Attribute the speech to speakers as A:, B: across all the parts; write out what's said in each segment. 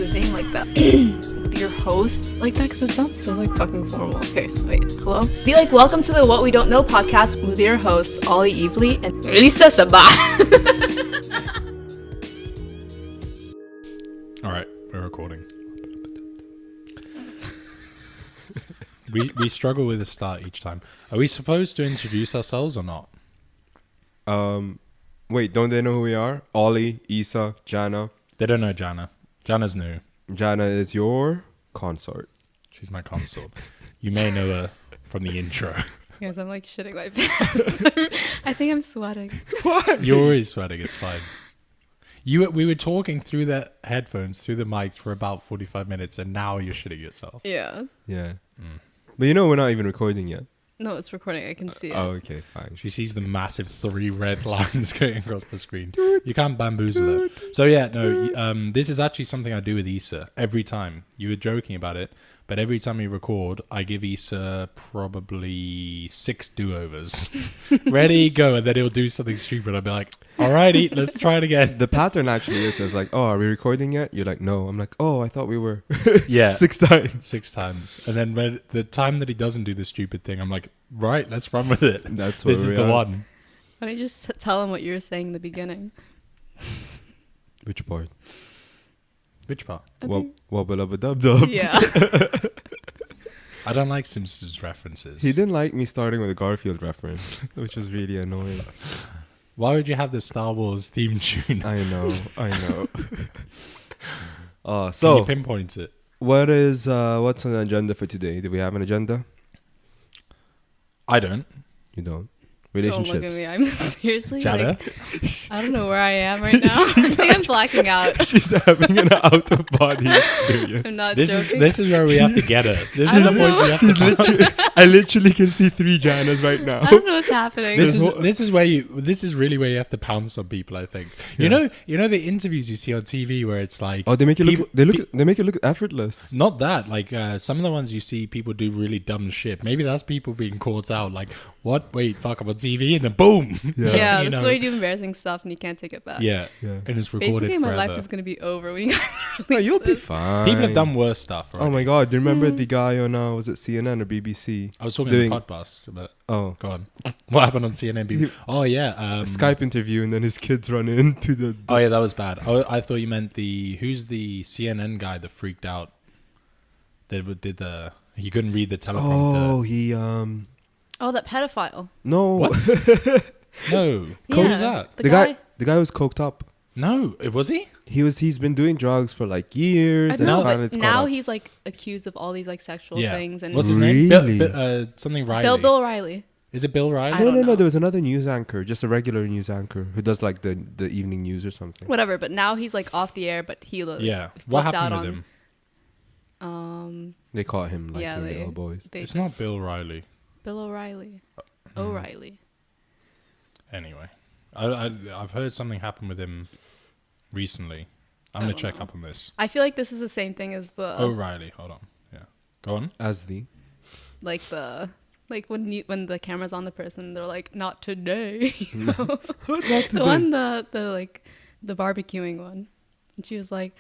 A: his name like that. Your host like that, because it sounds so like fucking formal. Okay, wait, hello? Be like, welcome to the What We Don't Know podcast with your hosts, Olly, Evely, and Issa Sabah.
B: Alright, we're recording. We struggle with the start each time. Are we supposed to introduce ourselves or not?
C: Wait, don't they know who we are? Olly, Issa, Janna.
B: They don't know Janna. Janna's new.
C: Janna is your consort.
B: She's my consort. You may know her from the intro.
A: Guys, I'm like shitting my pants. I think I'm sweating.
C: What?
B: You're always sweating, it's fine. We were talking through the headphones, through the mics for about 45 minutes, and now you're shitting yourself.
A: Yeah.
C: Yeah. But you know we're not even recording yet.
A: No, it's recording. I can see it.
C: Oh, okay, fine.
B: She sees the massive 3 red lines going across the screen. You can't bamboozle her. So yeah, no, this is actually something I do with Issa every time. You were joking about it, but every time we record, I give Issa probably 6 do-overs. Ready, go, and then he'll do something stupid. I'll be like, alrighty, let's try it again.
C: The pattern actually is like, oh, are we recording yet? You're like, no. I'm like, oh, I thought we were.
B: Yeah.
C: 6 times.
B: 6 times. And then when the time that he doesn't do the stupid thing, I'm like, right, let's run with it.
C: That's what
B: This is the one.
A: Why don't you just tell him what you were saying in the beginning?
C: Which part?
B: Which part?
C: Wubba-lubba-dub-dub.
A: Yeah.
B: I don't like Simpsons references.
C: He didn't like me starting with a Garfield reference, which was really annoying.
B: Why would you have the Star Wars theme tune?
C: I know.
B: Can
C: So
B: you pinpoint it?
C: what's on the agenda for today? Do we have an agenda?
B: I don't.
C: You don't.
A: Don't
C: Relationships.
A: look at me. I'm seriously
B: Janna?
A: like, I don't know where I am right now. I think I'm blacking out.
C: She's having an out-of-body experience.
A: I'm not
B: This
A: joking.
B: is where we have to get her. This
A: I
B: is the
A: don't
B: point
A: know.
B: we have to come.
C: I literally can see 3 Jannas right now.
A: I don't know what's happening.
B: This is really where you have to pounce on people, I think.
C: Yeah.
B: You know the interviews you see on TV where it's like,
C: Oh, they make it
B: people-
C: they make it look effortless.
B: not that, like some of the ones you see people do really dumb shit. Maybe that's people being caught out like, what? Wait, fuck, I'm on TV, and then boom.
A: yeah,
B: Next thing you
A: that's
B: know-
A: where you do embarrassing stuff and you can't take it back.
B: Yeah.
C: Yeah.
B: And it's recorded
A: Basically, my
B: forever.
A: life is gonna be over when you guys
C: No,
A: release
C: you'll be
A: this.
C: fine.
B: People have done worse stuff, right?
C: Oh my god, do you remember the guy on was it CNN or BBC?
B: I was talking
C: doing-
B: on the podcast, but
C: Oh,
B: go on. What happened on CNN? Oh yeah,
C: a Skype interview, and then his kids run into the.
B: Oh yeah, that was bad. I thought you meant who's the CNN guy that freaked out? That did he couldn't read the teleprompter.
C: Oh, he
A: Oh, that pedophile.
C: no.
B: What? No,
A: Yeah,
B: who's that?
A: The guy.
C: The guy was coked up.
B: No, was he?
C: He's been doing drugs for like years,
A: I
C: and
A: know,
C: finally
A: but
C: it's caught
A: now
C: up.
A: he's like accused of all these like sexual
B: Yeah.
A: things and
B: What's his name?
C: Really?
B: Something Riley.
A: Bill O'Reilly.
B: Is it Bill Riley?
A: I
C: No,
A: don't
C: no, no.
A: know.
C: There was another news anchor, just a regular news anchor who does like the evening news or something.
A: Whatever, but now he's like off the air, but he
B: Yeah. What
A: flipped out
B: happened with
A: on,
B: him?
C: They caught him like
A: yeah,
C: in the
A: they-
C: elbows.
A: they
B: It's
A: just-
B: not Bill Riley.
A: Bill O'Reilly.
B: Hmm.
A: O'Reilly.
B: Anyway, I've heard something happen with him recently. I'm gonna
A: don't
B: check
A: know.
B: up on this.
A: I feel like this is the same thing as the
B: O'Reilly. Hold on. Yeah. Go on.
C: As the
A: like when the camera's on the person, they're like, not today. You know? The one the barbecuing one. And she was like,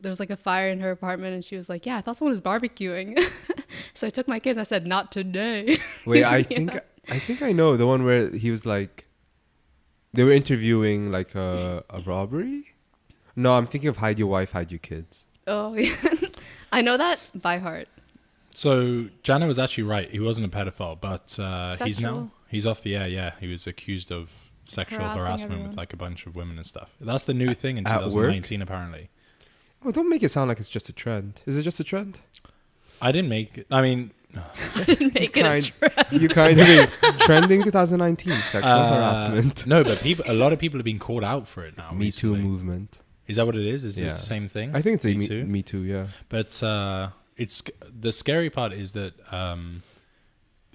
A: there was like a fire in her apartment, and she was like, yeah, I thought someone was barbecuing. So I took my kids. I said, not today.
C: Wait, I
A: Yeah.
C: think I know the one where he was like, they were interviewing like a robbery. No, I'm thinking of Hide Your Wife, Hide Your Kids.
A: Oh, yeah. I know that by heart.
B: So Janna was actually right. He wasn't a pedophile, but
A: Sexual.
B: he's off the air. Yeah, he was accused of sexual
A: Harassing
B: harassment
A: everyone.
B: with like a bunch of women and stuff. That's the new thing in
C: At work?
B: 2019, apparently.
C: Oh, don't make it sound like it's just a trend. Is it just a trend?
B: I didn't make it. I mean,
A: I didn't make it a trend.
C: You kind of trending 2019 sexual harassment.
B: No, but a lot of people have been called out for it now.
C: Me Too
B: recently.
C: movement.
B: Is that what it is? Is this
C: Yeah.
B: the same thing?
C: I think it's a
B: Me Too?
C: Me Too, yeah.
B: But it's the scary part is that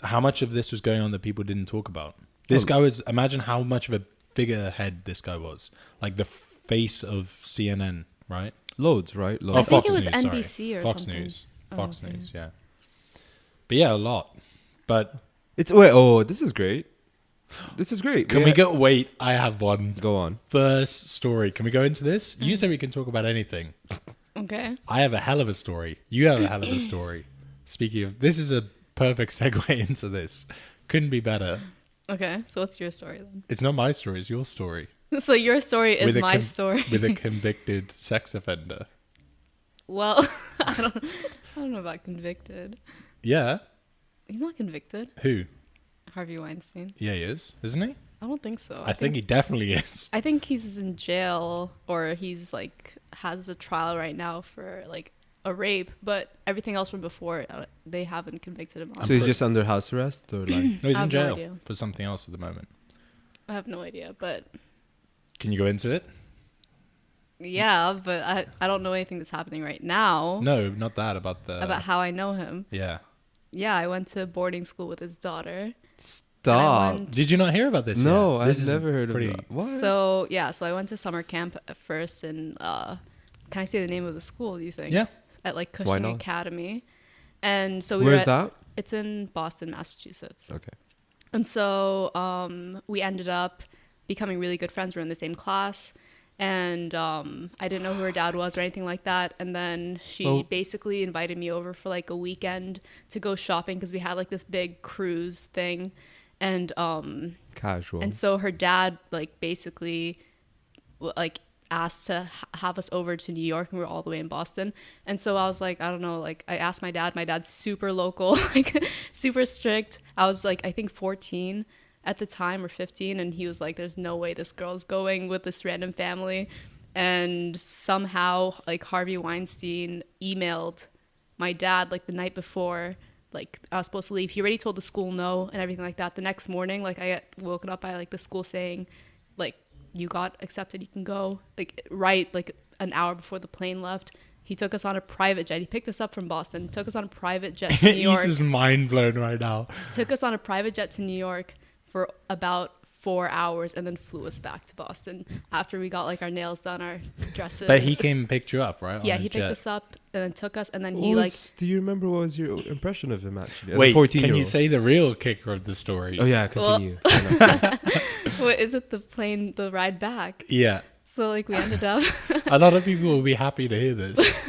B: how much of this was going on that people didn't talk about. This guy was. Imagine how much of a figurehead this guy was, like the face of CNN, right?
C: Loads, right?
B: Oh,
C: Loads.
A: I think
B: Fox
A: it was
B: News,
A: NBC
B: sorry.
A: or
B: Fox
A: something.
B: News.
A: Oh,
B: Fox
A: okay.
B: News, yeah. But yeah, a lot. But
C: It's this is great. This is great.
B: can we go? Wait, I have one.
C: Go on.
B: First story. Can we go into this? You said we can talk about anything.
A: Okay.
B: I have a hell of a story. You have a hell of a story. Speaking of, this is a perfect segue into this. Couldn't be better.
A: Okay. So what's your story then?
B: It's not my story. It's your story.
A: So your story is
B: With a
A: my story.
B: With a convicted sex offender.
A: Well, I don't know about convicted.
B: Yeah.
A: He's not convicted.
B: Who?
A: Harvey Weinstein.
B: Yeah, he is, isn't he?
A: I don't think so.
B: I think he definitely is.
A: I think he's in jail, or he's like has a trial right now for like a rape, but everything else from before, they haven't convicted him on.
C: So he's just under house arrest, or like?
B: No, he's
A: I
B: in
A: have no
B: jail
A: idea.
B: for something else at the moment.
A: I have no idea, but
B: Can you go into it?
A: yeah, but I don't know anything that's happening right now.
B: No, not that. About
A: How I know him.
B: Yeah.
A: Yeah, I went to boarding school with his daughter.
C: Stop.
A: went-
B: Did you not hear about this?
C: No,
B: yet? This
C: I've
B: is
C: never heard
B: pretty,
C: of that. What?
A: So I went to summer camp at first, and can I say the name of the school? Do you think?
B: Yeah.
A: At like
C: Why
A: Cushing
C: not?
A: Academy, and so we
C: Where's
A: were
C: that?
A: It's in Boston, Massachusetts.
C: Okay.
A: And so we ended up becoming really good friends. We were in the same class. And I didn't know who her dad was or anything like that. And then she basically invited me over for like a weekend to go shopping because we had like this big cruise thing. And
C: Casual.
A: and so her dad like basically like asked to have us over to New York, and we were all the way in Boston. And so I was like, I don't know, like I asked my dad's super local, like super strict. I was like, I think 14 at the time, or 15, and he was like, there's no way this girl's going with this random family. And somehow like Harvey Weinstein emailed my dad like the night before, like I was supposed to leave. He already told the school no and everything like that. The next morning, like I got woken up by like the school saying like, you got accepted, you can go. Like right like an hour before the plane left, he took us on a private jet. He picked us up from Boston, took us on a private jet to New York.
B: He's mind blown right now.
A: Took us on a private jet to New York for about 4 hours, and then flew us back to Boston after we got like our nails done, our dresses.
B: But he came and picked you up, right?
A: Yeah,
B: on
A: he
B: his
A: picked
B: jet.
A: us up and then took us, and then he like.
C: Do you remember what was your impression of him actually? As
B: Wait,
C: a 14-year-old?
B: can you say the real kicker of the story?
C: Oh yeah, continue.
A: What is it? The ride back.
B: Yeah.
A: So like we ended up.
B: A lot of people will be happy to hear this.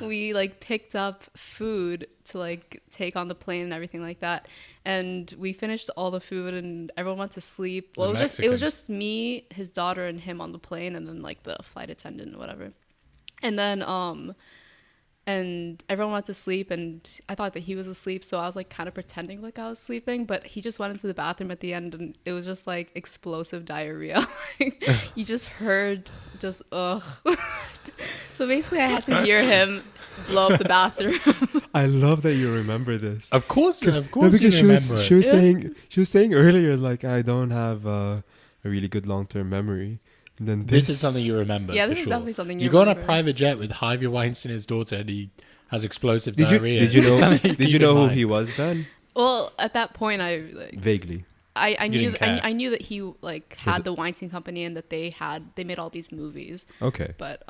A: We like picked up food to like take on the plane and everything like that, and we finished all the food and everyone went to sleep. Well, it was just me, his daughter, and him on the plane, and then like the flight attendant or whatever. And then and everyone went to sleep, and I thought that he was asleep, so I was like kind of pretending like I was sleeping, but he just went into the bathroom at the end, and it was just like explosive diarrhea. You just heard just ugh. So basically I had to hear him blow up the bathroom.
C: I love that you remember this.
B: Of course you
C: because
B: remember
C: she was saying earlier like I don't have a really good long-term memory. And then
B: this is something you remember.
A: Yeah, this
B: for
A: is
B: sure.
A: definitely something you
B: go on a
A: remember.
B: private jet with Harvey Weinstein, his daughter, and he has explosive diarrhea.
C: Did you know?
B: Something
C: Did you
B: keep
C: know
B: in
C: who
B: mind.
C: he was then?
A: Well, at that point I like
C: Vaguely.
A: I knew
B: didn't care.
A: I knew that he like had the Weinstein Company and that they made all these movies.
C: Okay.
A: But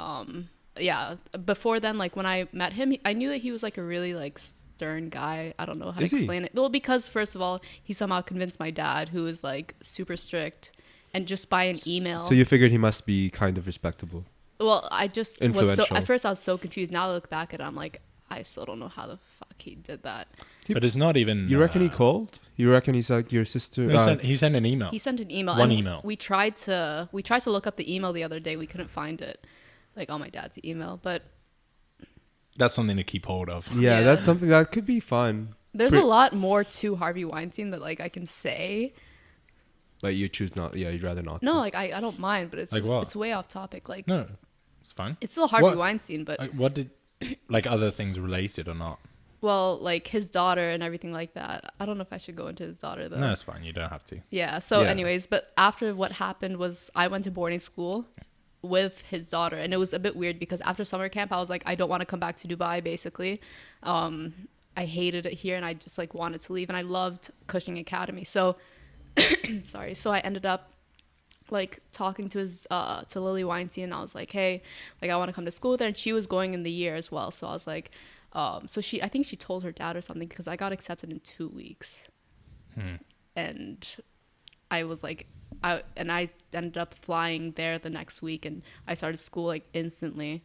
A: yeah, before then, like when I met him, I knew that he was like a really like stern guy. I don't know how to explain it. Well, because first of all, he somehow convinced my dad, who is like super strict, and just by an email.
C: So you figured he must be kind of respectable.
A: Well, I just was so
C: Influential.
A: at first I was so confused. Now I look back at it, I'm like, I still don't know how the fuck he did that.
B: But it's not even.
C: You reckon he called? You reckon he's like your sister?
B: No, he sent an email.
A: He sent an email.
B: One
A: and
B: email.
A: We tried to look up the email the other day. We couldn't find it, like on my dad's email. But
B: That's something to keep hold of.
C: Yeah,
A: Yeah.
C: that's something that could be fun.
A: there's a lot more to Harvey Weinstein that like I can say.
C: But you choose not. Yeah, you'd rather not.
A: No,
C: to.
A: like I don't mind, but it's
B: Like
A: just
B: what?
A: it's way off topic. Like
B: No, it's fine.
A: it's still Harvey
B: What-
A: Weinstein, but
B: Like, what did, like other things related or not?
A: well, like his daughter and everything like that. I don't know if I should go into his daughter though.
B: No, it's fine. You don't have to.
A: Yeah. So,
C: Yeah.
A: anyways, but after what happened was I went to boarding school with his daughter, and it was a bit weird because after summer camp, I was like, I don't want to come back to Dubai. Basically, I hated it here, and I just like wanted to leave, and I loved Cushing Academy. So, sorry. So I ended up like talking to his to Lily Weinstein, and I was like, hey, like I want to come to school there, and she was going in the year as well. So I was like, so I think she told her dad or something because I got accepted in 2 weeks. And I was like, I ended up flying there the next week, and I started school like instantly.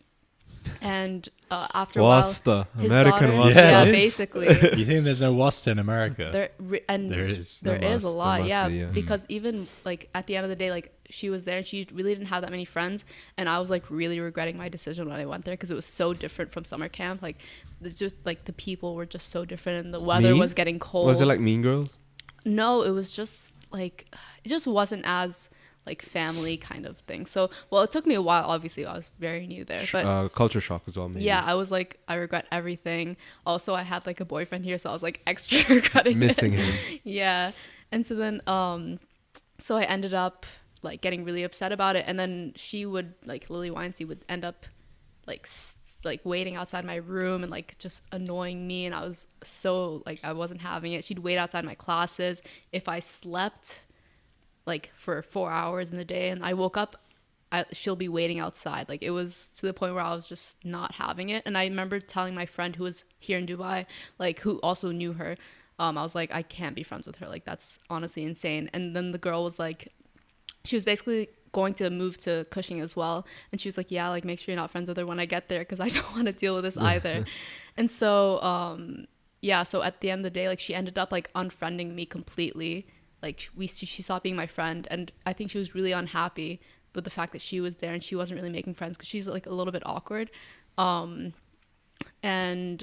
A: And after a while,
C: Wasta,
A: his
C: American
A: daughter,
C: Wasta.
A: yeah,
B: it is.
A: basically.
B: You think there's no Wasta in America?
A: There
B: is.
A: There is a lot,
C: must
A: yeah,
C: be, yeah.
A: because even like at the end of the day, like she was there and she really didn't have that many friends, and I was like really regretting my decision when I went there because it was so different from summer camp. Like just like the people were just so different and the weather was getting cold.
C: Was it like Mean Girls?
A: No, it was just like, it just wasn't as like family kind of thing. So, well, it took me a while. Obviously, I was very new there, but
C: Culture shock as well. Maybe.
A: yeah, I was like, I regret everything. Also, I had like a boyfriend here, so I was like extra regretting
C: Missing him.
A: Yeah, and so then, so I ended up like getting really upset about it, and then she would like Lily Weinstein would end up like like waiting outside my room and like just annoying me, and I was so like I wasn't having it. She'd wait outside my classes if I slept like for 4 hours in the day and I woke up, she'll be waiting outside. Like it was to the point where I was just not having it. And I remember telling my friend who was here in Dubai, like who also knew her, I was like, I can't be friends with her, like that's honestly insane. And then the girl was like, she was basically going to move to Cushing as well, and she was like, yeah, like make sure you're not friends with her when I get there because I don't want to deal with this either. And so yeah, so at the end of the day, like she ended up like unfriending me completely. Like she stopped being my friend, and I think she was really unhappy with the fact that she was there and she wasn't really making friends because she's like a little bit awkward. And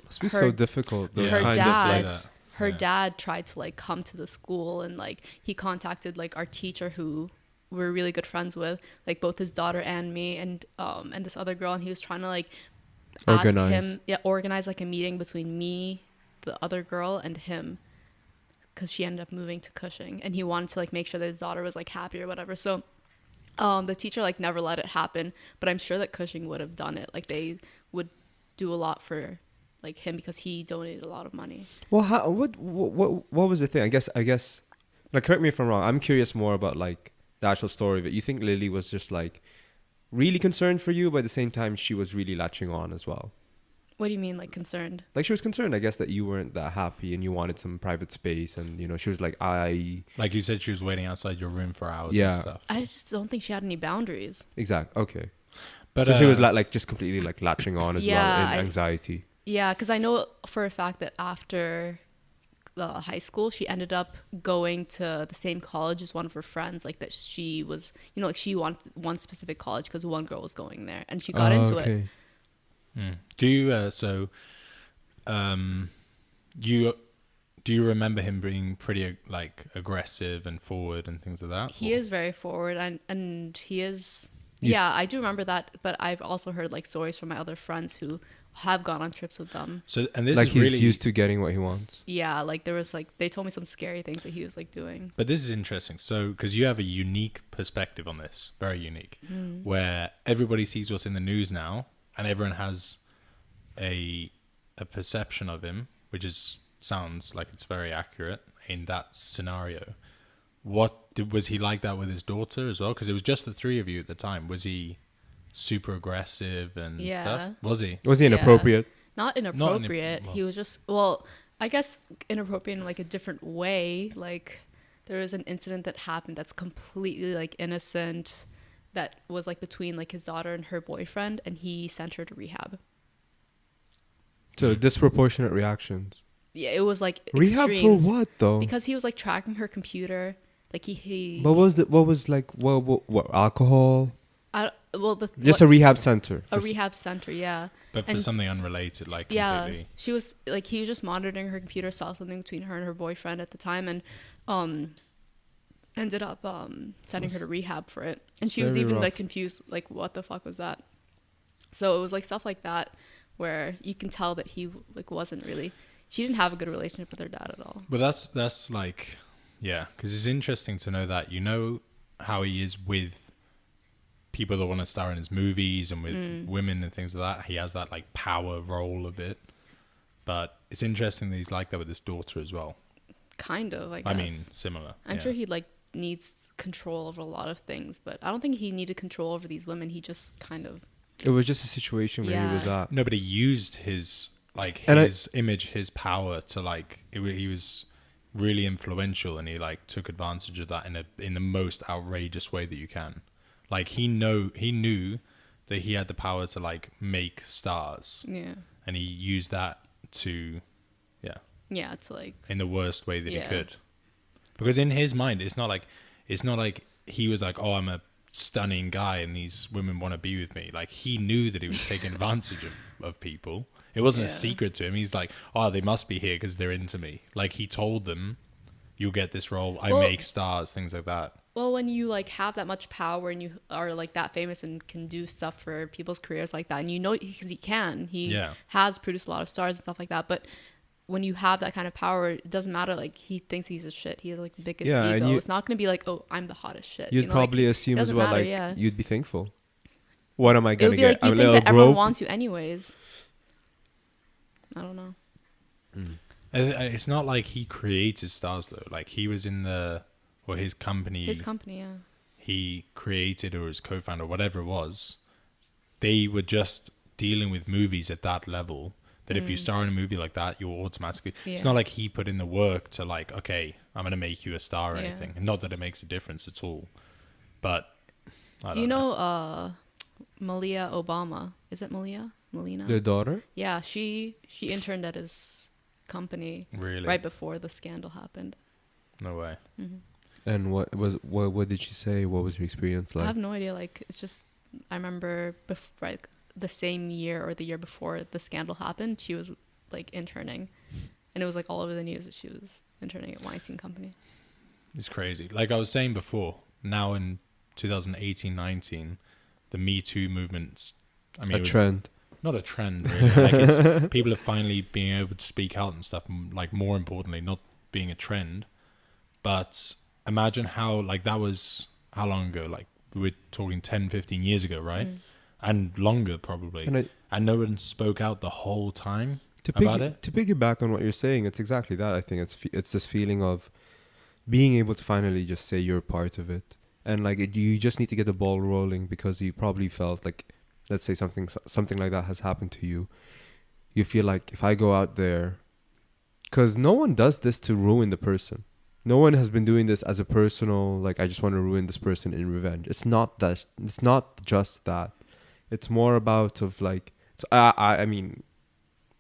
C: Must be so difficult. Those
A: her
C: kinds
A: dad,
C: of like,
A: her dad tried to like come to the school, and like he contacted like our teacher who we're really good friends with, like both his daughter and me, and this other girl, and he was trying to like organize like a meeting between me, the other girl, and him, because she ended up moving to Cushing, and he wanted to like make sure that his daughter was like happy or whatever. So the teacher like never let it happen, but I'm sure that Cushing would have done it. Like they would do a lot for like him because he donated a lot of money.
C: well, what was the thing? I guess like, correct me if I'm wrong. I'm curious more about like the actual story of it. You think Lily was just like really concerned for you, but at the same time she was really latching on as well?
A: What do you mean, like concerned?
C: Like she was concerned, I guess, that you weren't that happy and you wanted some private space, and you know, she was like, like
B: you said, she was waiting outside your room for hours
C: Yeah.
B: and stuff.
A: I just don't think she had any boundaries.
C: Exactly. Okay.
B: But
C: So she was like just completely like latching on as well
A: Yeah,
C: in anxiety.
A: Yeah, because I know for a fact that after the high school, she ended up going to the same college as one of her friends. Like that she was, you know, like she wanted one specific college because one girl was going there, and she got into it.
B: Do you do you remember him being pretty like aggressive and forward and things like that?
A: He is very forward, and he is.
C: You
A: Yeah, I do remember that, but I've also heard like stories from my other friends who have gone on trips with them.
B: So, and this
C: Like
B: is
C: he's
B: really
C: used to getting what he wants.
A: Yeah, like there was like they told me some scary things that he was like doing.
B: But this is interesting. So, because you have a unique perspective on this, very unique, where everybody sees what's in the news now, and everyone has a perception of him, which sounds like it's very accurate in that scenario. Was he like that with his daughter as well? Because it was just the three of you at the time. Was he super aggressive and stuff? Was he?
C: Was he inappropriate?
A: Not inappropriate. He was just, well, I guess inappropriate in like a different way. Like there was an incident that happened that's completely like innocent, that was like between like his daughter and her boyfriend, and he sent her to rehab.
C: So disproportionate reactions.
A: Yeah, it was like
C: Rehab
A: extremes.
C: for what though?
A: Because he was like tracking her computer. Like he
C: What was what alcohol?
A: Just
C: a rehab center.
A: A rehab center, yeah.
B: But for something unrelated, like completely.
A: Yeah, she was like, he was just monitoring her computer, saw something between her and her boyfriend at the time, and ended up sending her to rehab for it. And she was even rough. Like confused, like what the fuck was that? So it was like stuff like that where you can tell that he like wasn't really. She didn't have a good relationship with her dad at all.
B: But that's like, yeah, because it's interesting to know that, you know, how he is with people that want to star in his movies and with women and things like that. He has that like power role of it. But it's interesting that he's like that with his daughter as well.
A: Kind of, I guess.
B: I mean, similar.
A: I'm sure he like needs control over a lot of things, but I don't think he needed control over these women. He just kind of.
C: It was just a situation where he was at.
B: No, but he used his his image, his power to like. He was really influential, and he like took advantage of that in the most outrageous way that you can. Like he knew that he had the power to like make stars, and he used that to,
A: to like
B: in the worst way that he could, because in his mind, it's not like he was like, oh, I'm a stunning guy and these women want to be with me. Like, he knew that he was taking advantage of people. It wasn't a secret to him. He's like, oh, they must be here because they're into me. Like, he told them, you'll get this role. I make stars, things like that.
A: Well, when you like have that much power and you are like that famous and can do stuff for people's careers like that, and you know, because he has produced a lot of stars and stuff like that, but when you have that kind of power, it doesn't matter. Like, he thinks he's a shit. He has like the biggest ego. It's not going to be like, oh, I'm the hottest shit.
C: You'd probably
A: like,
C: assume as well, you'd be thankful. What am I going to get?
A: Like, you think that everyone wants you anyways. I don't know.
B: It's not like he created stars though. Like, he was in his company. He created, or his co-founder, whatever it was. They were just dealing with movies at that level. That if you star in a movie like that, you'll automatically... It's not like he put in the work to like, okay, I'm going to make you a star or anything. And not that it makes a difference at all. But
A: do you know Malia Obama? Is it Malia? Melina?
C: Their daughter?
A: Yeah, she interned at his company right before the scandal happened.
B: No way.
C: And what did she say? What was her experience like?
A: I have no idea. Like, it's just... I remember the same year or the year before the scandal happened, she was like interning, and it was like all over the news that she was interning at Weinstein Company.
B: It's crazy. Like I was saying before, now in 2018-19, the Me Too movement's, I mean,
C: trend.
B: Not a trend, really. Like, it's people are finally being able to speak out and stuff. Like, more importantly, not being a trend. But imagine how, like, that was how long ago? Like, we're talking 10, 15 years ago, right? And longer, probably. And no one spoke out the whole time about it. To
C: piggyback on what you're saying, it's exactly that. I think it's this feeling of being able to finally just say you're part of it. And, like, you just need to get the ball rolling, because you probably felt like, let's say something like that has happened to you. You feel like, if I go out there... Because no one does this to ruin the person. No one has been doing this as a personal, like, I just want to ruin this person in revenge. It's not that. It's not just that. It's more about of like, I mean,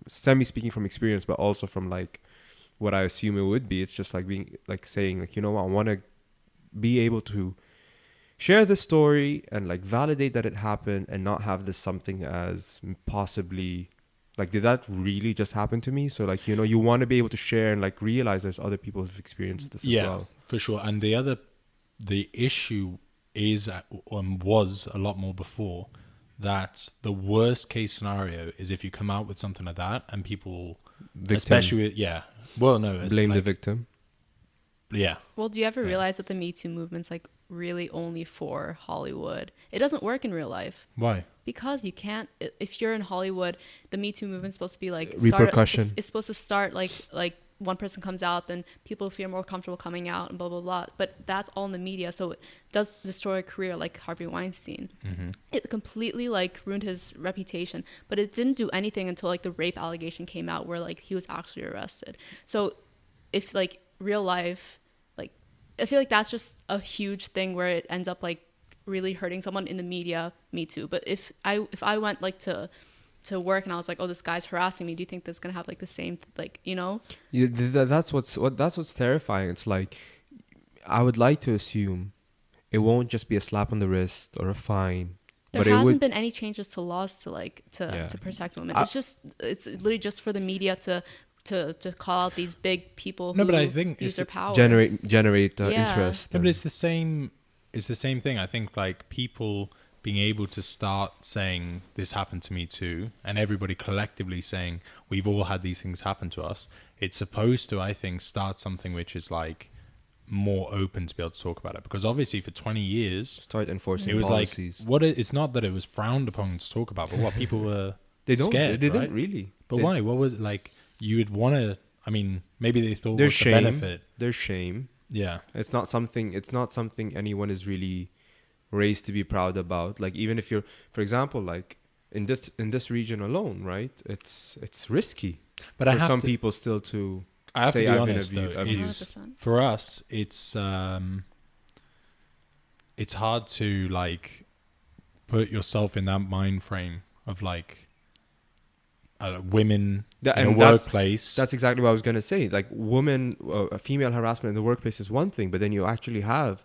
C: semi-speaking from experience, but also from like what I assume it would be. It's just like being like saying like, you know what, I want to be able to share this story and like validate that it happened, and not have this something as possibly like, did that really just happen to me? So like, you know, you want to be able to share and like realize there's other people who've experienced this as well.
B: Yeah, for sure. And the issue is, was a lot more before, that the worst case scenario is if you come out with something like that and people, especially, blame the victim. Yeah.
A: Well, do you ever realize that the Me Too movement's like really only for Hollywood? It doesn't work in real life.
B: Why?
A: Because you can't, if you're in Hollywood, the Me Too movement's supposed to be like
C: repercussion.
A: It's supposed to start like one person comes out, then people feel more comfortable coming out and blah, blah, blah. But that's all in the media. So it does destroy a career like Harvey Weinstein. It completely like ruined his reputation, but it didn't do anything until like the rape allegation came out, where like he was actually arrested. So if like real life, like, I feel like that's just a huge thing where it ends up like really hurting someone in the media. Me too. But if I went like to work and I was like, oh, this guy's harassing me, do you think that's gonna have like the same, like, you know?
C: Yeah, that's what's terrifying. It's like, I would like to assume it won't just be a slap on the wrist or a fine.
A: There hasn't been any changes to laws to protect women. It's literally just for the media to call out these big people who
B: I think
A: use their power.
C: Generate interest.
B: No, but it's the same thing. I think like people being able to start saying this happened to me too, and everybody collectively saying we've all had these things happen to us. It's supposed to, I think, start something which is like more open to be able to talk about it, because obviously for 20 years
C: start enforcing
B: it was
C: policies.
B: Like it's not that it was frowned upon to talk about, but what people were scared.
C: They didn't really.
B: But why? What was it like? You would want to. I mean, maybe they thought
C: there's
B: the benefit.
C: There's shame.
B: Yeah,
C: it's not something anyone is really raised to be proud about. Like, even if you're, for example, like in this region alone, right? It's risky. But for some people still to.
B: I have to be honest, though. For us, it's hard to like put yourself in that mind frame of like women in a workplace.
C: That's exactly what I was going to say. Like female harassment in the workplace is one thing, but then you actually have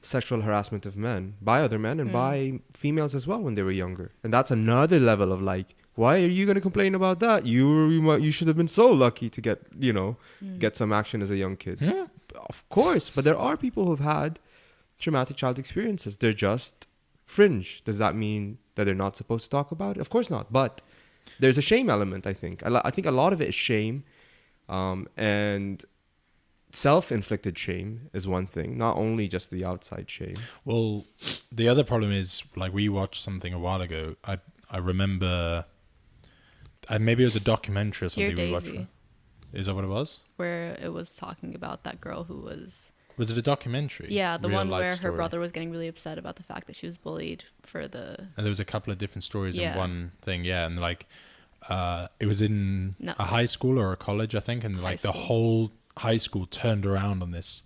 C: sexual harassment of men by other men and by females as well when they were younger. And that's another level of like, why are you going to complain about that? You should have been so lucky to get, get some action as a young kid.
B: Yeah.
C: Of course. But there are people who've had traumatic child experiences. They're just fringe. Does that mean that they're not supposed to talk about it? Of course not. But there's a shame element, I think. I think a lot of it is shame. And self-inflicted shame is one thing, not only just the outside shame.
B: Well, the other problem is, like, we watched something a while ago. I remember, maybe it was a documentary or something we watched. Is that what it was?
A: Where it was talking about that girl who was...
B: Was it a documentary?
A: Yeah, the one where
B: story?
A: her brother was getting really upset about the fact that she was bullied for the... And
B: there was a couple of different stories in one thing, yeah. And like, it was in a high school or a college, I think. And like the whole high school turned around on this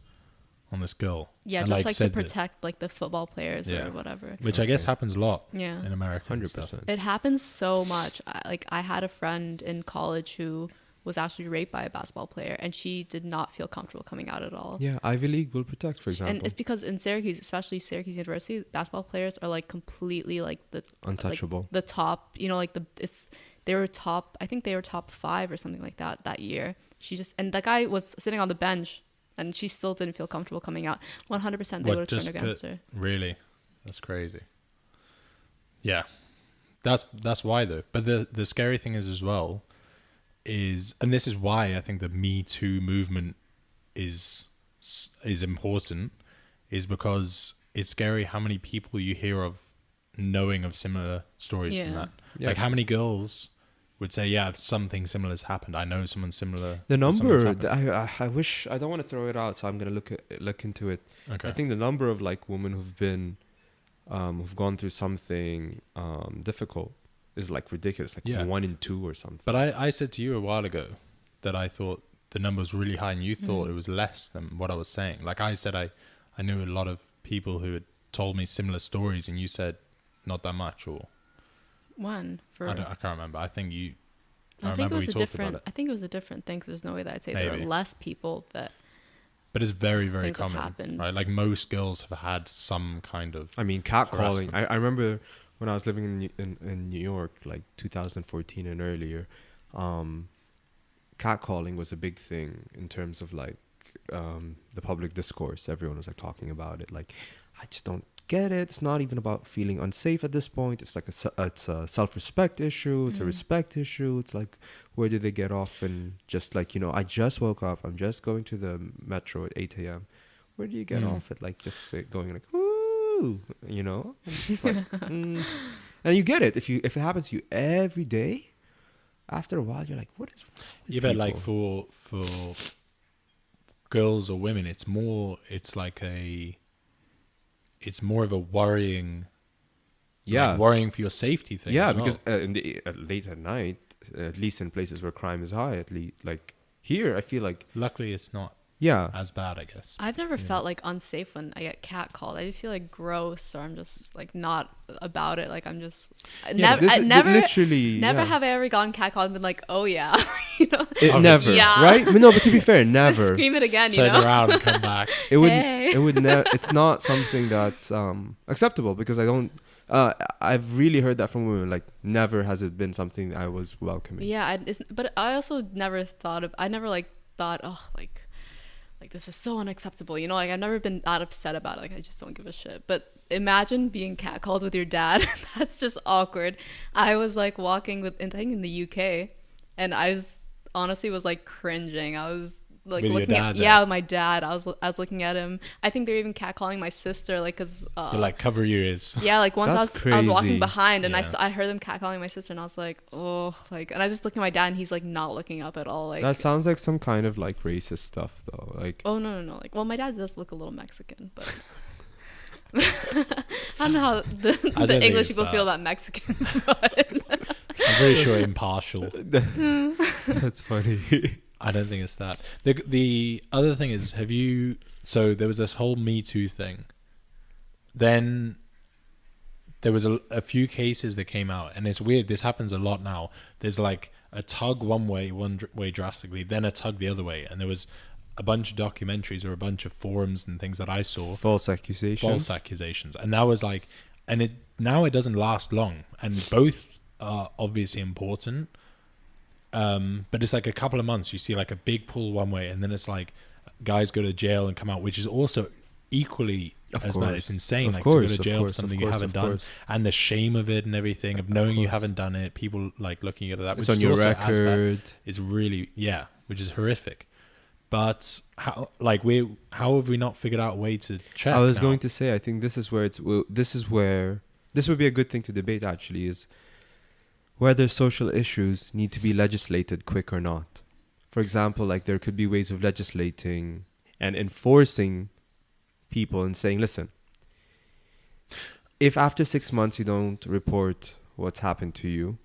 B: girl.
A: Yeah,
B: and,
A: just like to protect like the football players or whatever.
B: Which I guess happens a lot
A: in
B: America.
C: 100%.
A: It happens so much. I had a friend in college who was actually raped by a basketball player, and she did not feel comfortable coming out at all.
C: Yeah, Ivy League will protect, for example.
A: And it's because in Syracuse, especially Syracuse University, basketball players are like completely like the
C: untouchable.
A: Like the top, like they were top. I think they were top 5 or something like that year. And that guy was sitting on the bench, and she still didn't feel comfortable coming out. 100%, they would have turned against her.
B: Really, that's crazy. Yeah, that's why though. But the scary thing is as well. And this is why I think the Me Too movement is important, is because it's scary how many people you hear of knowing of similar stories than that. Yeah. Like how many girls would say, yeah, something similar has happened. I know someone similar.
C: The number, I wish, I don't want to throw it out, so I'm going to look into it.
B: Okay.
C: I think the number of like women who've gone through something difficult is like ridiculous, like 1 in 2 or something.
B: But I said to you a while ago that I thought the number was really high, and you thought it was less than what I was saying. Like I said, I knew a lot of people who had told me similar stories, and you said not that much, or
A: one for
B: I can't remember. I think you.
A: I think it was a different. I think it was a different thing. Because there's no way that I'd say there are less people that.
B: But it's very, very common, right? Like most girls have had some kind of.
C: I mean, catcalling. I remember. When I was living in New York, like 2014 and earlier, catcalling was a big thing in terms of like the public discourse. Everyone was like talking about it. Like, I just don't get it. It's not even about feeling unsafe at this point. It's like it's a self-respect issue. It's a respect issue. It's like, where did they get off? And just like, I just woke up. I'm just going to the metro at 8 a.m. Where do you get off at? Like just going like, it's like, and you get it if it happens to you every day. After a while, you're like, what is wrong with people?
B: But like for girls or women, it's more of a worrying, worrying for your safety thing.
C: Yeah, because late at night, at least in places where crime is high, at least like here, I feel like
B: luckily it's not.
C: Yeah,
B: as bad, I guess.
A: I've never felt like unsafe when I get catcalled. I just feel like gross, or I'm just like not about it. Like I'm just never have I ever gotten catcalled and been like, oh yeah,
C: never, right? But no, but to be fair, never.
A: Just scream it again,
B: Turn around and come back.
C: It would it's not something that's acceptable, because I don't. I've really heard that from women. Like, never has it been something I was welcoming.
A: Yeah, but I also never thought, oh, like this is so unacceptable, like I've never been that upset about it. Like I just don't give a shit. But imagine being catcalled with your dad. That's just awkward. I was like walking I think in the UK, and I was like cringing. I was like
B: with
A: looking
B: at
A: with my dad. I was looking at him. I think they're even catcalling my sister, like, because
B: you're like, cover your ears.
A: Yeah, like once I was walking behind, and I heard them catcalling my sister, and I was like, oh, like, and I just looked at my dad, and he's like not looking up at all. Like,
C: that sounds like some kind of like racist stuff though. Like,
A: oh no, like, well, my dad does look a little Mexican, but I don't know how the English people feel about Mexicans, but
B: I'm pretty sure impartial.
C: That's funny.
B: I don't think it's that. The other thing is, so there was this whole Me Too thing. Then there was a few cases that came out, and it's weird. This happens a lot now. There's like a tug one way drastically, then a tug the other way, and there was a bunch of documentaries or a bunch of forums and things that I saw.
C: False accusations,
B: and that was like, and it doesn't last long, and both are obviously important. But it's like a couple of months. You see like a big pull one way, and then it's like guys go to jail and come out, which is also equally as bad. It's insane, like to go to jail for something you haven't done, and the shame of it and everything of knowing you haven't done it. People like looking at that, which
C: it's on
B: is
C: your
B: also
C: record.
B: as bad. It's really which is horrific. But how have we not figured out a way to check?
C: I was going to say, I think this is where this would be a good thing to debate. Actually, is whether social issues need to be legislated quick or not. For example, like there could be ways of legislating and enforcing people and saying, listen, if after 6 months you don't report what's happened to you,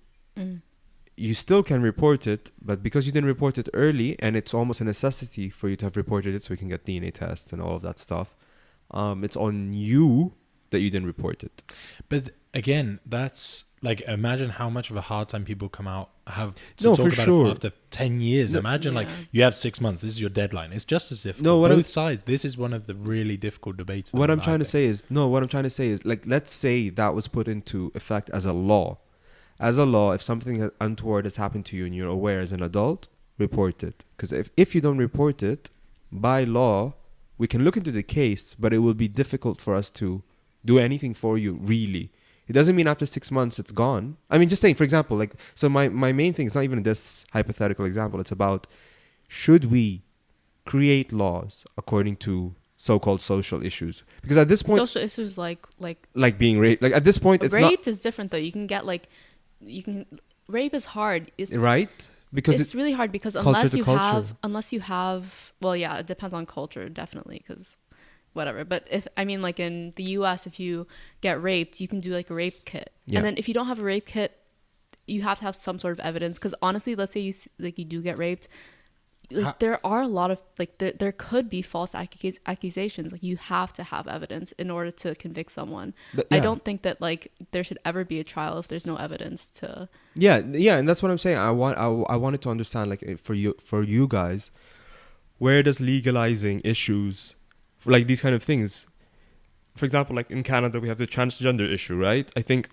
C: you still can report it, but because you didn't report it early, and it's almost a necessity for you to have reported it so we can get DNA tests and all of that stuff, it's on you that you didn't report it.
B: But again, that's like, imagine how much of a hard time people have to talk about it after 10 years. Imagine like you have 6 months, this is your deadline. It's just as difficult. Both sides. This is one of the really difficult debates.
C: What I'm trying to say is like, let's say that was put into effect as a law. As a law, if something untoward has happened to you and you're aware as an adult, report it. Because if you don't report it, by law, we can look into the case, but it will be difficult for us to do anything for you, really. It doesn't mean after 6 months it's gone. I mean, just saying, for example, like, so my main thing is not even this hypothetical example. It's about, should we create laws according to so-called social issues? Because at this point,
A: social issues like
C: being raped, like at this point, it's
A: raped is different though. Rape is hard. It's
C: right. Because
A: it's really hard because unless you have, well, yeah, it depends on culture, definitely, because whatever. But like in the US, if you get raped, you can do like a rape kit. Yeah. And then if you don't have a rape kit, you have to have some sort of evidence. Because honestly, let's say you do get raped, like there are a lot of like there could be false accusations. Like you have to have evidence in order to convict someone. I don't think that like there should ever be a trial if there's no evidence to. Yeah,
C: and that's what I'm saying. I wanted to understand, like, for you guys, where does legalizing issues, like these kind of things, for example, like in Canada we have the transgender issue, right? I think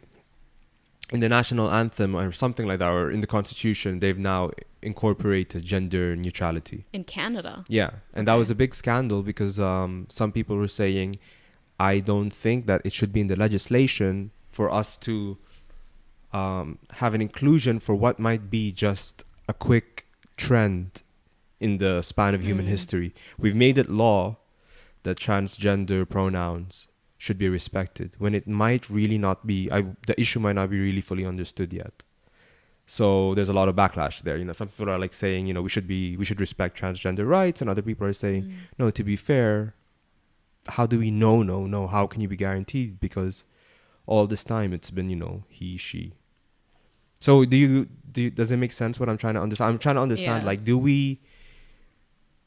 C: in the national anthem or something like that, or in the constitution, they've now incorporated gender neutrality.
A: In Canada?
C: Yeah. And that was a big scandal because some people were saying, I don't think that it should be in the legislation for us to have an inclusion for what might be just a quick trend in the span of human history. We've made it law that transgender pronouns should be respected when it might really not be, the issue might not be really fully understood yet. So there's a lot of backlash there. You know, some people are like saying, you know, we should respect transgender rights, and other people are saying, no, to be fair, how do we know? How can you be guaranteed? Because all this time it's been, you know, he, she. So does it make sense what I'm trying to understand? I'm trying to understand, like, do we,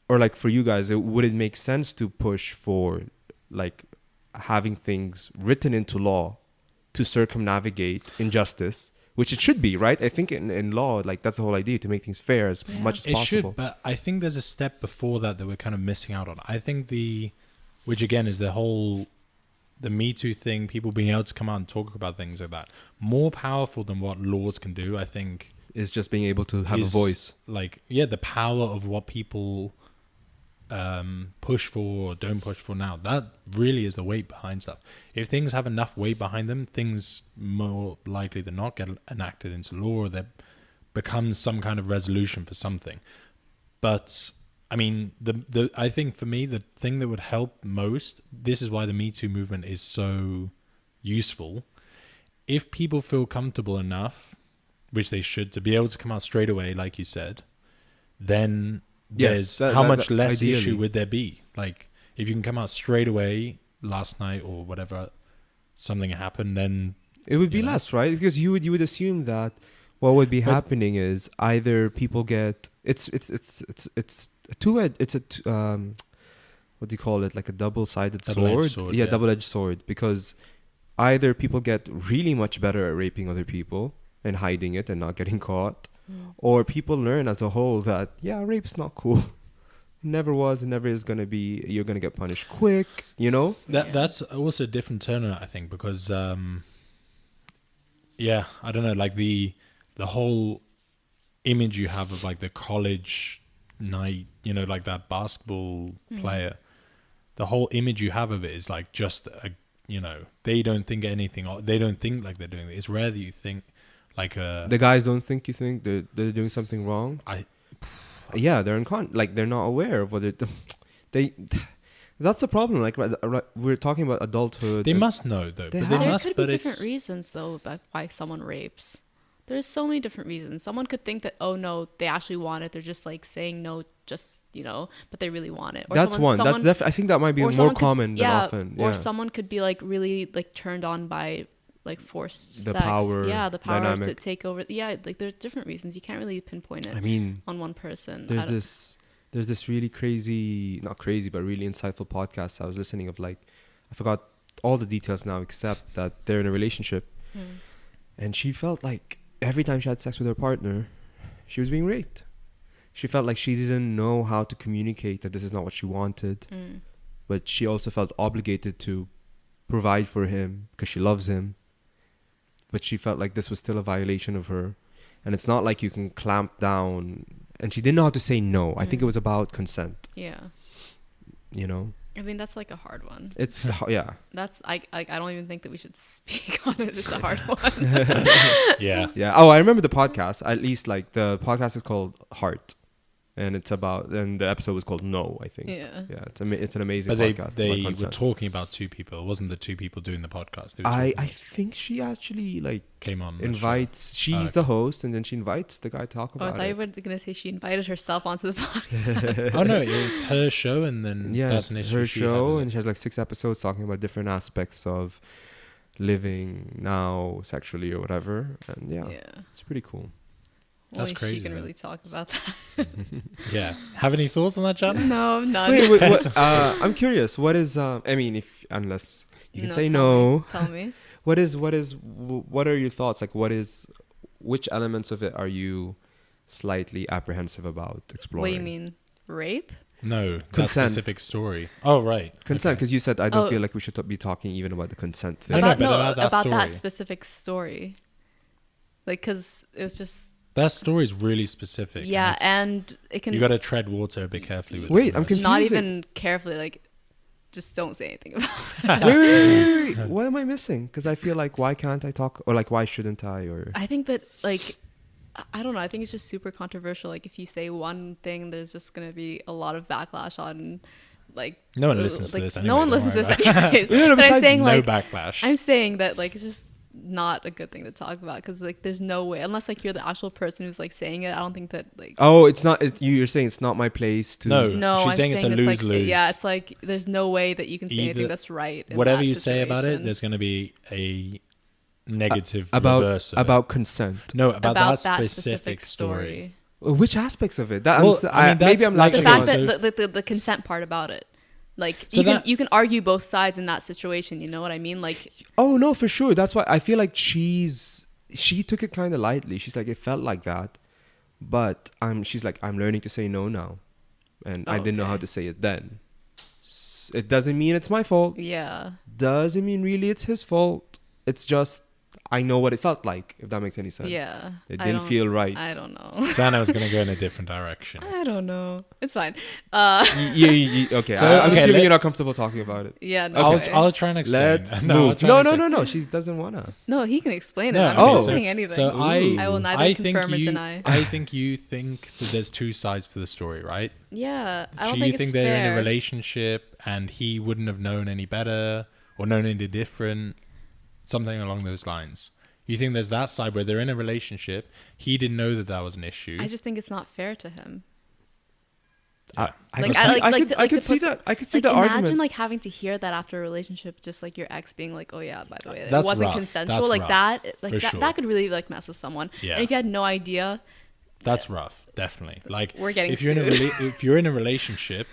C: or like for you guys, would it make sense to push for like having things written into law to circumnavigate injustice, which it should be, right? I think in law, like that's the whole idea, to make things fair as much as possible. It should,
B: but I think there's a step before that we're kind of missing out on. I think which again is the Me Too thing, people being able to come out and talk about things like that, more powerful than what laws can do, I think.
C: Is just being able to have a voice.
B: Like, yeah, the power of what people push for or don't push for now, that really is the weight behind stuff. If things have enough weight behind them, things more likely than not get enacted into law, or there becomes some kind of resolution for something. But I mean, I think for me, the thing that would help most, this is why the Me Too movement is so useful. If people feel comfortable enough, which they should, to be able to come out straight away, like you said, then how much less ideally issue would there be? Like, if you can come out straight away last night or whatever, something happened, then
C: it would be less, right? Because you would assume that what would be happening is either people get it's what do you call it? Like a double-sided sword? Yeah, double-edged sword. Because either people get really much better at raping other people and hiding it and not getting caught, or people learn as a whole that, yeah, rape's not cool. It never was, it never is going to be. You're going to get punished quick, you know?
B: That's also a different turn on it, I think, because, yeah, I don't know, like the whole image you have of like the college night, you know, like that basketball player, the whole image you have of it is like just a, you know, they don't think anything, they don't think like they're doing it. It's rare that you think like
C: the guys don't think you think they're doing something wrong. Yeah, they're like they're not aware of what they that's the problem. Like we're talking about adulthood.
B: They must know though.
A: There could be different reasons though about why someone rapes. There's so many different reasons. Someone could think that, oh no, they actually want it. They're just like saying no, just, you know, but they really want it. Or
C: that's one. That's I think that might be more common than often. Yeah.
A: Or someone could be like really like turned on by like forced
C: the
A: sex.
C: power.
A: Yeah, the power
C: dynamic.
A: to take over. Yeah, like there's different reasons. You can't really pinpoint it.
C: I mean,
A: on one person.
C: There's this really crazy, not crazy, but really insightful podcast I was listening of. Like, I forgot all the details now, except that they're in a relationship, and she felt like every time she had sex with her partner, she was being raped. She felt like she didn't know how to communicate that this is not what she wanted, but she also felt obligated to provide for him because she loves him. But she felt like this was still a violation of her, and it's not like you can clamp down. And she didn't know how to say no. I think it was about consent.
A: Yeah.
C: You know?
A: I mean, that's like a hard one.
C: It's, yeah.
A: That's, I don't even think that we should speak on it. It's a hard one.
B: Yeah.
C: Yeah. Oh, I remember the podcast. At least, like, the podcast is called Heart. And it's about, and the episode was called No, I think.
A: Yeah.
C: Yeah. It's an amazing
B: but
C: podcast.
B: They were talking about two people. It wasn't the two people doing the podcast.
C: I think she actually, like,
B: came on.
C: Invites, she's the host, and then she invites the guy to talk about it.
A: I thought you were going to say she invited herself onto the podcast.
B: Oh, no. It's her show, and then that's an issue.
C: Her show, and she has like 6 episodes talking about different aspects of living now sexually or whatever. And yeah. It's pretty cool.
B: That's crazy.
A: She can really talk about that.
B: Yeah. Have any thoughts on that, Janna?
A: No, none.
C: Wait, I'm curious. What is? I mean, unless you can say no.
A: Tell me.
C: What are your thoughts? Like, which elements of it are you slightly apprehensive about exploring?
A: What do you mean? Rape?
B: No,
C: consent.
B: That specific story. Oh, right.
C: Consent, because you said I don't feel like we should be talking even about the consent thing.
A: About
B: that
A: that specific story. Like, because it was just...
B: That story is really specific.
A: Yeah, and it can...
B: You got to tread water a bit carefully with it.
C: Wait, I'm confused.
A: Not even carefully, like... Just don't say anything about it.
C: Wait. What am I missing? Because I feel like, why can't I talk? Or like, why shouldn't I? Or
A: I think that, like, I don't know. I think it's just super controversial. Like, if you say one thing, there's just going to be a lot of backlash on, like...
B: No one listens to this anyway.
A: No one listens to this anyways. But I'm saying, like...
B: No backlash.
A: I'm saying that, like, it's just not a good thing to talk about. Because, like, there's no way. Unless, like, you're the actual person who's, like, saying it. I don't think that, like...
C: Oh, it's not... You're saying it's not my place to...
B: No, she's saying it's a lose-lose.
A: Like, yeah, it's like, there's no way that you can say anything that's right.
B: Whatever you say about it, there's going to be a negative reverse of
C: about consent.
B: No, about that specific story.
C: Which aspects of it?
A: Maybe I'm like the fact that the consent part about it. Like, so you can argue both sides in that situation. You know what I mean? Like,
C: oh no, for sure. That's why I feel like she took it kind of lightly. She's like, it felt like that, but she's like, I'm learning to say no now, and I didn't know how to say it then. It doesn't mean it's my fault.
A: Yeah.
C: Doesn't mean really it's his fault. It's just I know what it felt like, if that makes any sense.
A: Yeah.
C: It didn't feel right.
A: I don't know.
B: Janna was going to go in a different direction.
A: I don't know. It's fine.
C: Okay. So, I'm assuming you're not comfortable talking about it.
A: Yeah. No.
B: Okay. I'll try and explain.
C: Let's move. No. She doesn't want to.
A: No, he can explain it.
B: No,
A: I'm not saying anything.
B: So
A: I will neither confirm or deny.
B: I think you think that there's two sides to the story, right?
A: Yeah. I don't
B: so
A: think
B: you think they're in a relationship and he wouldn't have known any better or known any different, something along those lines. You think there's that side where they're in a relationship, he didn't know that was an issue.
A: I just think it's not fair to him.
C: I could see that. I could see the argument.
A: Imagine like having to hear that after a relationship, just like your ex being like, "Oh yeah, by the way, it
B: that's
A: wasn't
B: rough.
A: consensual."
B: That's
A: like
B: rough.
A: that, like
B: For
A: that could really like mess with someone.
B: Yeah.
A: And if you had no idea,
B: that's rough. Definitely. Like
A: we're getting
B: if you're in a relationship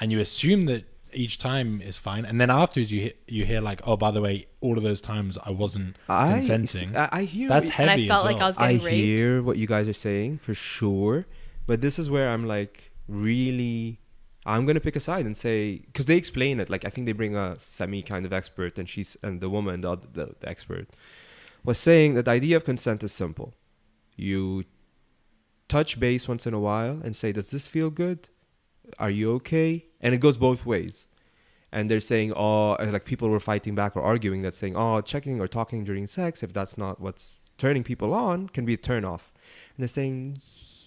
B: and you assume that each time is fine, and then afterwards you hear like, oh, by the way, all of those times I wasn't consenting.
C: I hear
B: that's
C: it.
B: heavy.
A: And I felt
B: as well.
A: like I was
C: I
A: getting raped.
C: hear what you guys are saying for sure, but this is where I'm like, really, I'm gonna pick a side and say, because they explain it. Like, I think they bring a semi kind of expert, and the woman, the expert, was saying that the idea of consent is simple. You touch base once in a while and say, does this feel good? Are you okay? And it goes both ways. And they're saying, oh, like people were fighting back or arguing that, saying, oh, checking or talking during sex, if that's not what's turning people on, can be a turn off. And they're saying,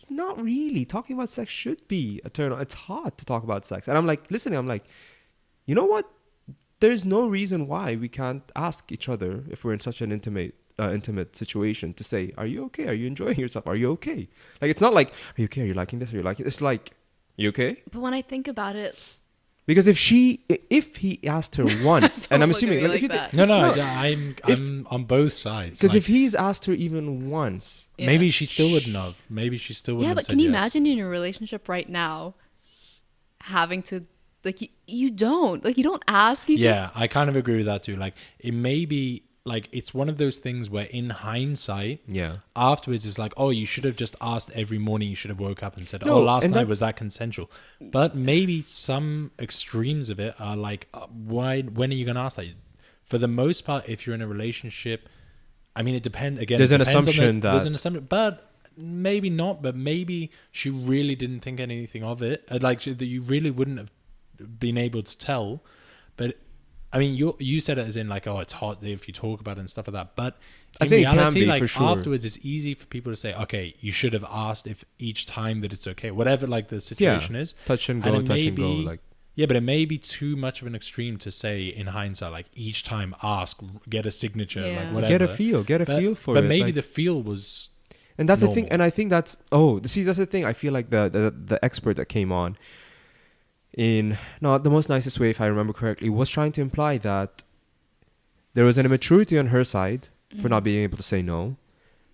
C: not really. Talking about sex should be a turn on. It's hard to talk about sex. And I'm like, listening, I'm like, you know what? There's no reason why we can't ask each other if we're in such an intimate situation to say, are you okay? Are you enjoying yourself? Are you okay? Like, it's not like, are you okay? Are you liking this? Are you liking it? It's like, you okay?
A: But when I think about it,
C: because if he asked her once, and I'm assuming, like, if you
A: that.
C: think,
B: No, I'm on both sides.
C: because
B: Like,
C: if he's asked her even once,
A: Yeah.
B: maybe she still wouldn't have. Maybe she still wouldn't
A: Yeah,
B: have
A: but
B: said
A: can you
B: yes.
A: imagine in your relationship right now having to, like, you don't ask, you
B: Yeah, I kind of agree with that too. Like, it may be like, it's one of those things where in hindsight,
C: yeah,
A: afterwards
B: it's like, oh, you should have just asked every morning. You should have woke up and said,
C: No,
B: oh, last
C: and
B: night
C: that's-
B: was that consensual? But maybe some extremes of it are like, when are you going to ask that? For the most part, if you're in a relationship, I mean, it depends. Again,
C: There's
B: it
C: an
B: depends on
C: assumption that-
B: there's an assumption, but maybe not. But maybe she really didn't think anything of it. Like, that you really wouldn't have been able to tell. But I mean, you said it as in like, oh, it's hot if you talk about it and stuff like that. But
C: I
B: in
C: think it can
B: reality,
C: be,
B: like,
C: for sure.
B: afterwards, it's easy for people to say, okay, you should have asked if each time that it's okay, whatever like the situation is.
C: touch and
B: And
C: go,
B: it
C: touch
B: may
C: and go,
B: be-
C: like.
B: Yeah, but it may be too much of an extreme to say in hindsight, like each time ask, get a signature,
A: Yeah.
B: like whatever.
C: Get a feel for
B: but
C: it.
B: maybe
C: like-
B: the feel was
C: And that's the thing,
B: normal.
C: and I think that's that's the thing. I feel like the expert that came on, in not the most nicest way, if I remember correctly, was trying to imply that there was an immaturity on her side for not being able to say no,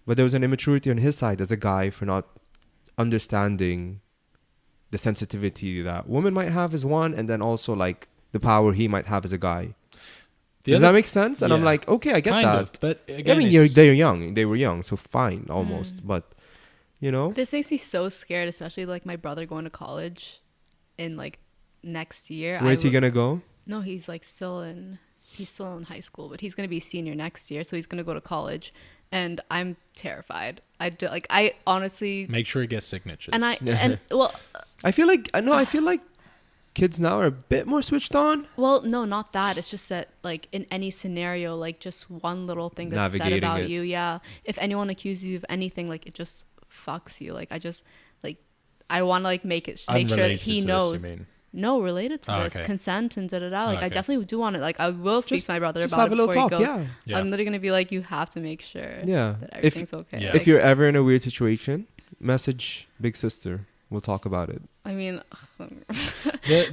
C: but there was an immaturity on his side as a guy for not understanding the sensitivity that women might have as one, and then also like the power he might have as a guy. Does that make sense? And I'm
B: yeah.
C: like, okay, I get
B: kind
C: that.
B: of, but again,
C: I mean, they're young. They were young, so fine, almost. But, you know,
A: This makes me so scared, especially like my brother going to college in like next year.
C: where's he gonna go?
A: No, he's still in high school, but he's gonna be a senior next year, so he's gonna go to college, and I'm terrified. I honestly,
B: make sure he gets signatures.
A: and well,
C: I feel like kids now are a bit more switched on.
A: well, no, not that. It's just that like in any scenario, like just one little thing that's said
C: Navigating
A: about
C: it.
A: you, yeah. If anyone accuses you of anything, like it just fucks you. Like I want to like make sure that
B: Unrelated
A: he
B: to this,
A: knows.
B: you mean?
A: No, related to
B: Oh,
A: this
B: okay.
A: consent and da da da. Like I
B: okay.
A: definitely do want it. Like I will speak
C: Just-
A: to my brother
C: Just
A: about
C: have
A: it
C: a little
A: before
C: talk,
A: he goes.
C: yeah.
A: I'm literally gonna be like, you have to make sure
C: Yeah.
A: that
C: If
A: everything's okay.
B: Yeah.
A: Like,
C: if you're ever in a weird situation, message Big Sister. We'll talk about it.
A: I mean,
B: The
A: I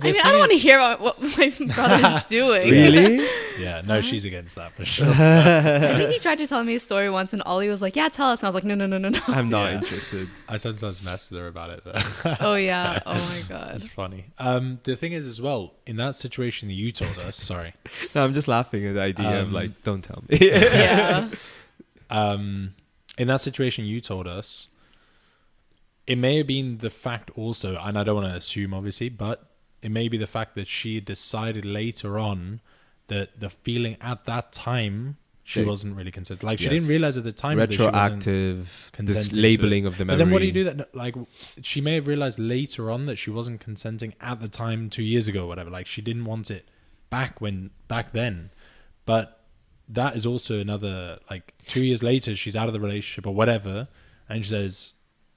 B: thing
A: don't want to
B: is-
A: hear about what my brother's doing.
C: Really?
B: Yeah, no, she's against that for sure.
A: I think he tried to tell me a story once, and Ollie was like, "Yeah, tell us." And I was like, "No, no, no, no, no."
C: I'm not
B: Yeah.
C: interested.
B: I sometimes mess with her about it. Though.
A: Oh yeah. Oh my god.
B: It's funny. The thing is, as well, in that situation that you told us, sorry,
C: No, I'm just laughing at the idea of like, don't tell me.
A: Yeah.
B: in that situation you told us, it may have been the fact also, and I don't want to assume obviously, but it may be the fact that she decided later on that the feeling at that time she
C: Yeah.
B: wasn't really consented. Like she
C: Yes.
B: didn't realize at the time that she wasn't
C: Retroactive,
B: consenting
C: this
B: to
C: labeling
B: it.
C: of the
B: But
C: memory.
B: then what do you do that? Like she may have realized later on that she wasn't consenting at the time 2 years ago or whatever. Like she didn't want it back then. But that is also another, like 2 years later, she's out of the relationship or whatever. And she says,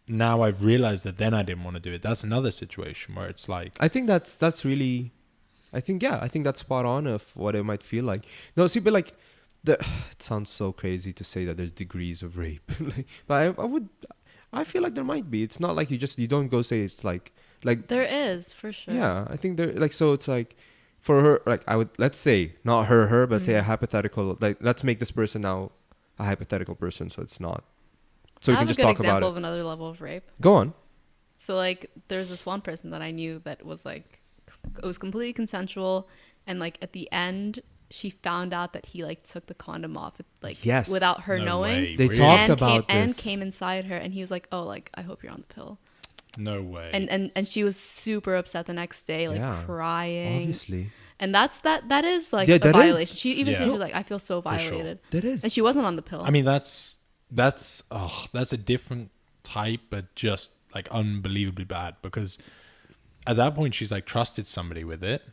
B: now I've realized that then I didn't want to do it. That's another situation where it's like,
C: I think that's really, I think that's spot on of what it might feel like. No, see, but like, it sounds so crazy to say that there's degrees of rape, but I feel like there might be. It's not like you don't go say it's like
A: There is for sure.
C: yeah. I think there like so it's like for her like let's say not her but say a hypothetical, like let's make this person now a hypothetical person so it's not. So we
A: I
C: can
A: have
C: just
A: a good
C: talk about
A: example
C: it.
A: of another level of rape.
C: Go on.
A: So like there's this one person that I knew that was like it was completely consensual, and like at the end she found out that he like took the condom off like without her knowing.
B: Way.
C: They
B: Really?
C: talked about this.
A: And came inside her, and he was like, oh, like I hope you're on the pill.
B: No way.
A: And she was super upset the next day, like crying.
C: Obviously.
A: And that is like
C: Yeah,
A: a
C: that
A: violation.
C: is.
A: She even
B: Yeah.
A: said she's like, I feel so
B: For sure.
A: violated.
C: That is.
A: And she wasn't on the pill.
B: I mean, that's a different type, but just like unbelievably bad, because at that point she's like trusted somebody with it.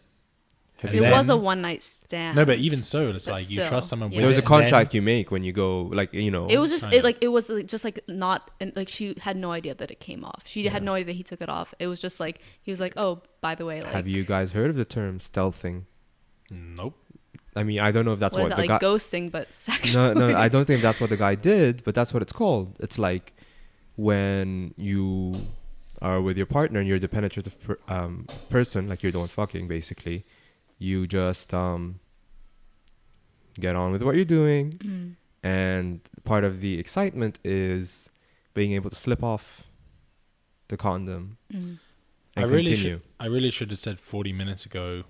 A: it was a one night stand.
B: No, but even so, it's
A: But
B: like you
A: still,
B: trust someone with
A: yeah.
C: There was a
B: it,
C: contract you make when you go, like, you know.
A: It was just
B: Kinda.
A: it was like, just like not, and like she had no idea that it came off. She had no idea that he took it off. It was just like he was like, oh, by the way, like,
C: Have you guys heard of the term stealthing?
B: Nope.
C: I mean, I don't know if that's
A: what
C: what
A: is
C: the
A: that, like
C: guy.
A: ghosting but sexual?
C: No, I don't think that's what the guy did, but that's what it's called. It's like when you are with your partner and you're the penetrative person, like you're the one fucking, basically. You just get on with what you're doing, and part of the excitement is being able to slip off the condom and continue.
B: I really should have said 40 minutes ago,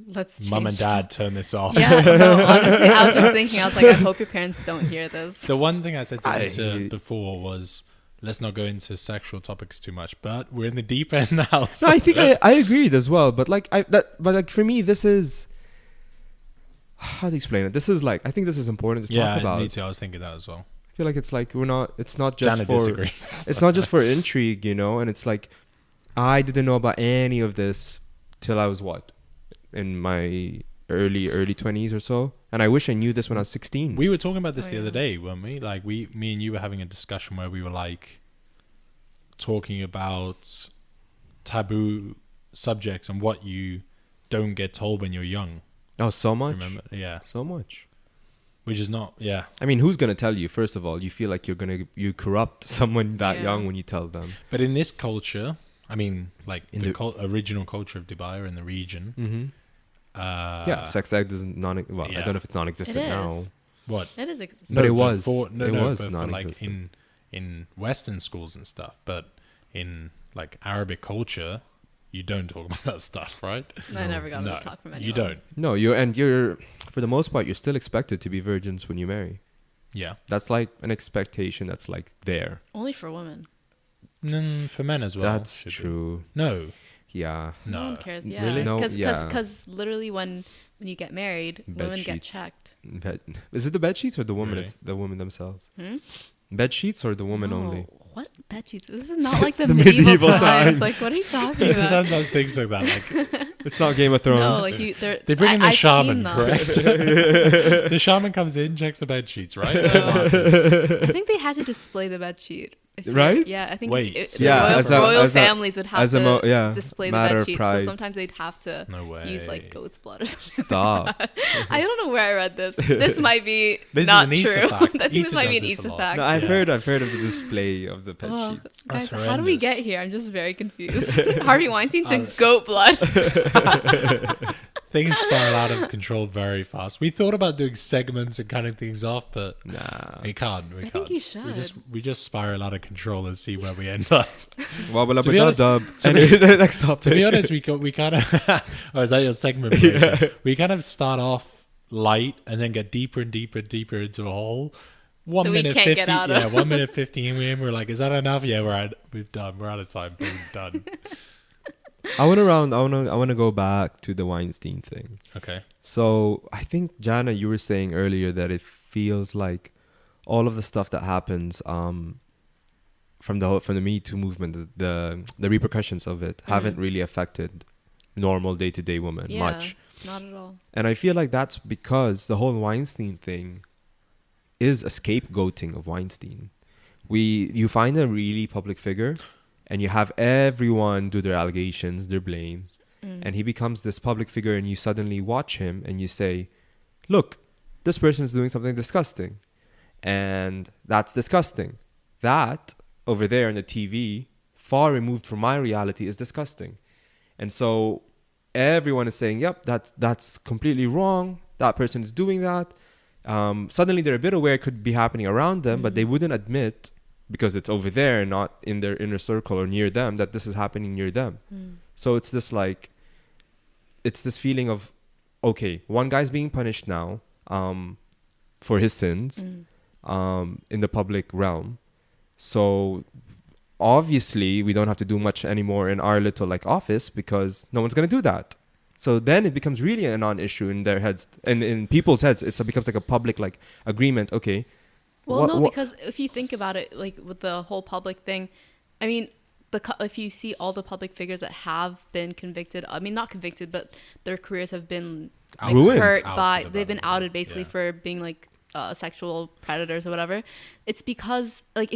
A: Let's
B: Mum and
A: change
B: Dad, turn this off.
A: Yeah, no, honestly, I was just thinking, I was like, I hope your parents don't hear this.
B: The one thing I said to Issa before was, let's not go into sexual topics too much, but we're in the deep end now. So.
C: No, I think I agreed as well, but like but like for me, this is, how to explain it. This is like, I think this is important to talk about.
B: Me too. I was thinking that as well.
C: I feel like it's like it's not just
B: Janna
C: for
B: disagrees.
C: it's not just for intrigue, you know. And it's like, I didn't know about any of this till I was in my early 20s or so, and I wish I knew this when I was 16.
B: We were talking about this the
A: yeah.
B: other day, weren't we? Like me and you were having a discussion where we were like talking about taboo subjects and what you don't get told when you're young.
C: Oh, so much.
B: Remember? Yeah.
C: So much.
B: Which is not, yeah.
C: I mean, who's gonna tell you? First of all, you feel like you corrupt someone that young when you tell them.
B: But in this culture, I mean, like
C: In
B: the original culture of Dubai or in the region.
C: Mm-hmm. Yeah, sex act is I don't know if it's non-existent
A: It is.
C: now.
B: What?
A: It is existing.
C: But it was.
B: It
C: was
B: but for
C: non-existent.
B: like in Western schools and stuff, but in like Arabic culture, you don't talk about that stuff, right?
A: I never got to talk from anyone.
B: You don't.
C: No, you're for the most part, you're still expected to be virgins when you marry.
B: Yeah.
C: That's like an expectation that's like there.
A: Only for women.
B: For men as well.
C: That's
B: should be.
C: true.
B: No.
C: Yeah.
A: No
B: No.
A: one cares. Yeah.
C: Really? No, yeah.
A: Because literally when you get married, women get
C: Bedsheets.
A: checked.
C: Is it the bed sheets or the woman?
B: Really?
C: It's the woman themselves.
A: Hmm?
C: Bed sheets or the woman
A: No.
C: only?
A: What Bedsheets? This is not like the,
C: The
A: medieval
C: medieval
A: times.
C: times.
A: Like, what are you talking
B: This is
A: about?
B: sometimes things like that. Like
C: It's not Game of
A: No,
C: Thrones.
A: like
B: they bring in the
A: I've seen
B: shaman,
A: them.
B: correct? The shaman comes in, checks the bed sheets, right?
A: I think they had to display the bed sheet.
C: Right?
A: Yeah, I think
B: Wait,
A: the
C: yeah,
A: royal,
C: as a-
A: royal
C: as a-
A: families would have
C: as a
A: to display the
C: matter
A: bed
C: of
A: sheets. So
C: pride.
A: sometimes they'd have to
B: No way.
A: use like goat's blood or something.
C: Stop.
A: I don't know where I read this. This might be
B: This is
A: not
B: an Issa
A: true.
B: fact.
A: I think this
B: Issa
A: might be
B: does
A: an
B: this a
A: Issa
B: lot.
A: fact.
C: No, I've
B: Yeah.
C: heard of the display of the bed
A: Oh,
C: sheets.
A: guys,
B: That's
A: how do we get
B: horrendous.
A: here? I'm just very confused. Harvey Weinstein to goat blood.
B: Things spiral out of control very fast. We thought about doing segments and cutting things off, but
C: Nah.
B: we can't. We
A: I
B: can't.
A: think you should.
B: We just spiral out of control and see where we end up.
C: Well,
B: To be honest-
C: dub.
B: to
C: Anyway, the next topic.
B: To be honest, we kind of. Oh, is that your segment? Yeah. We kind of start off light and then get deeper and deeper and deeper into a hole. 1
A: That we
B: minute
A: can't
B: 50.
A: get out of.
B: Yeah, 1 minute 15. We're like, is that enough? Yeah, we're done. We're out of time. Boom, done.
C: I want to go back to the Weinstein thing.
B: Okay.
C: So I think, Janna, you were saying earlier that it feels like all of the stuff that happens from the Me Too movement, the repercussions of it haven't really affected normal day-to-day women
A: Yeah,
C: much.
A: not at all.
C: And I feel like that's because the whole Weinstein thing is a scapegoating of Weinstein. You find a really public figure and you have everyone do their allegations, their blames, and he becomes this public figure, and you suddenly watch him and you say, look, this person is doing something disgusting, and that's disgusting. That over there on the TV, far removed from my reality, is disgusting. And so everyone is saying, yep, that's completely wrong. That person is doing that. Suddenly they're a bit aware it could be happening around them, but they wouldn't admit, because it's over there, not in their inner circle or near them, that this is happening near them. So it's this like it's this feeling of, okay, one guy's being punished now for his sins in the public realm. So obviously we don't have to do much anymore in our little like office because no one's going to do that. So then it becomes really a non-issue in their heads, and in people's heads it becomes like a public like agreement. Okay.
A: Well, because if you think about it, like with the whole public thing, I mean, if you see all the public figures that have been convicted, I mean, not convicted, but their careers have been like, hurt by, they've been outed basically for being like sexual predators or whatever. It's because like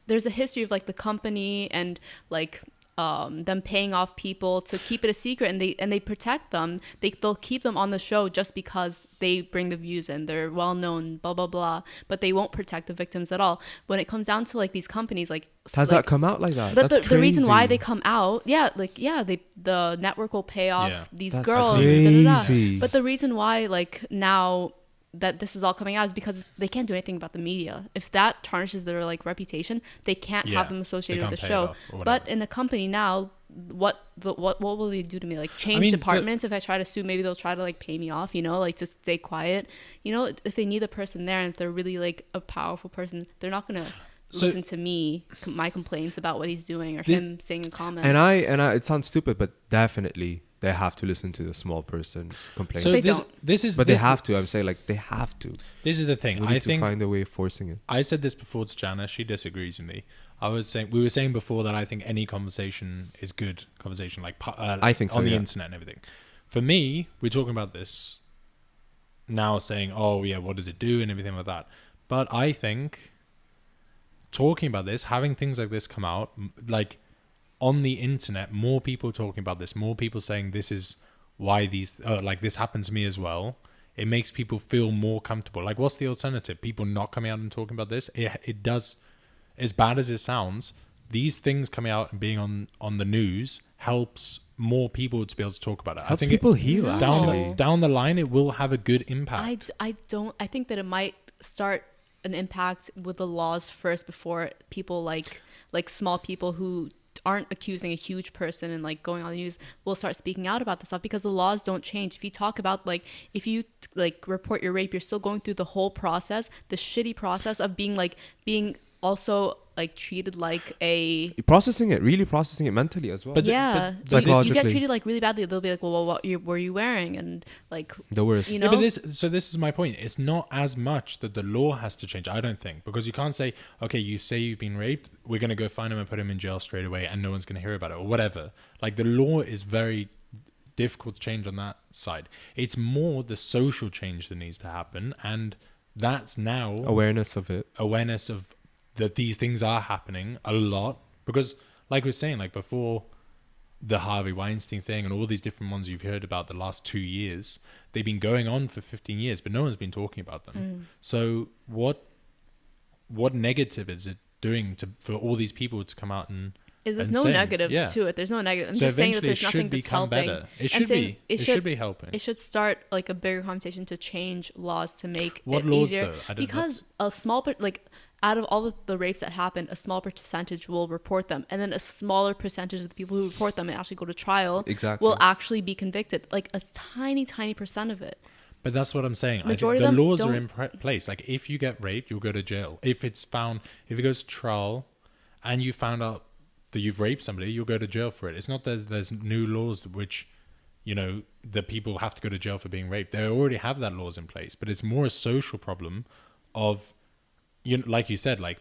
A: there's a history of like the company and like them paying off people to keep it a secret, and they protect them. They'll keep them on the show just because they bring the views and they're well known, blah blah blah. But they won't protect the victims at all. When it comes down to like these companies, like
C: has that come out like that?
A: But the reason why they come out, the network will pay off these girls. But the reason why like now that this is all coming out is because they can't do anything about the media. If that tarnishes their like reputation, they can't have them associated with the show. But in a company now, what will they do to me? Like change departments? If I try to sue, maybe they'll try to like pay me off, you know, like just stay quiet. You know, if they need the person there and if they're really like a powerful person, they're not gonna listen to me, my complaints about what he's doing or him saying a comment. And I it
C: sounds stupid, but definitely they have to listen to the small person's complaints.
A: So
C: they have to. I'm saying like they have to.
B: This is the thing.
C: I think find a way of forcing it.
B: I said this before to Janna. She disagrees with me. We were saying before that I think any conversation is good conversation, like
C: I think so,
B: on the internet and everything. For me, we're talking about this now, saying, "Oh yeah, what does it do?" and everything like that. But I think talking about this, having things like this come out, like on the internet, more people talking about this, more people saying this is why these like this happened to me as well. It makes people feel more comfortable. Like, what's the alternative? People not coming out and talking about this. It does, as bad as it sounds, these things coming out and being on the news helps more people to be able to talk about it.
C: Helps people heal.
B: Down the line, it will have a good impact.
A: I think that it might start an impact with the laws first before people like small people who aren't accusing a huge person and like going on the news will start speaking out about this stuff, because the laws don't change. If you talk about like, if you like report your rape, you're still going through the whole process, the shitty process of being also like treated like
C: processing it mentally as well.
A: But you get treated like really badly. They'll be like, well, what were you wearing? And like
C: the worst.
A: You know?
B: Yeah, but this is my point. It's not as much that the law has to change, I don't think, because you can't say, okay, you say you've been raped, we're gonna go find him and put him in jail straight away, and no one's gonna hear about it or whatever. Like the law is very difficult to change on that side. It's more the social change that needs to happen, and that's now
C: awareness of
B: that these things are happening a lot, because like we were saying, like before the Harvey Weinstein thing and all these different ones you've heard about the last 2 years, they've been going on for 15 years, but no one's been talking about them. So what negative is it doing for all these people to come out and
A: there's no negatives to it. There's no negative. I'm just saying that there's nothing that's helping.
B: Better. It should be helping.
A: It should start like a bigger conversation to change laws to make
B: what
A: it
B: laws
A: easier.
B: Though?
A: Because a small out of all of the rapes that happen, a small percentage will report them, and then a smaller percentage of the people who report them and actually go to trial will actually be convicted. Like a tiny percent of it.
B: But that's what I'm saying. I think the laws are in place. Like if you get raped, you'll go to jail. If it goes to trial, and you found out that you've raped somebody, you'll go to jail for it. It's not that there's new laws which, you know, the people have to go to jail for being raped. They already have that laws in place, but it's more a social problem of, you know, like you said, like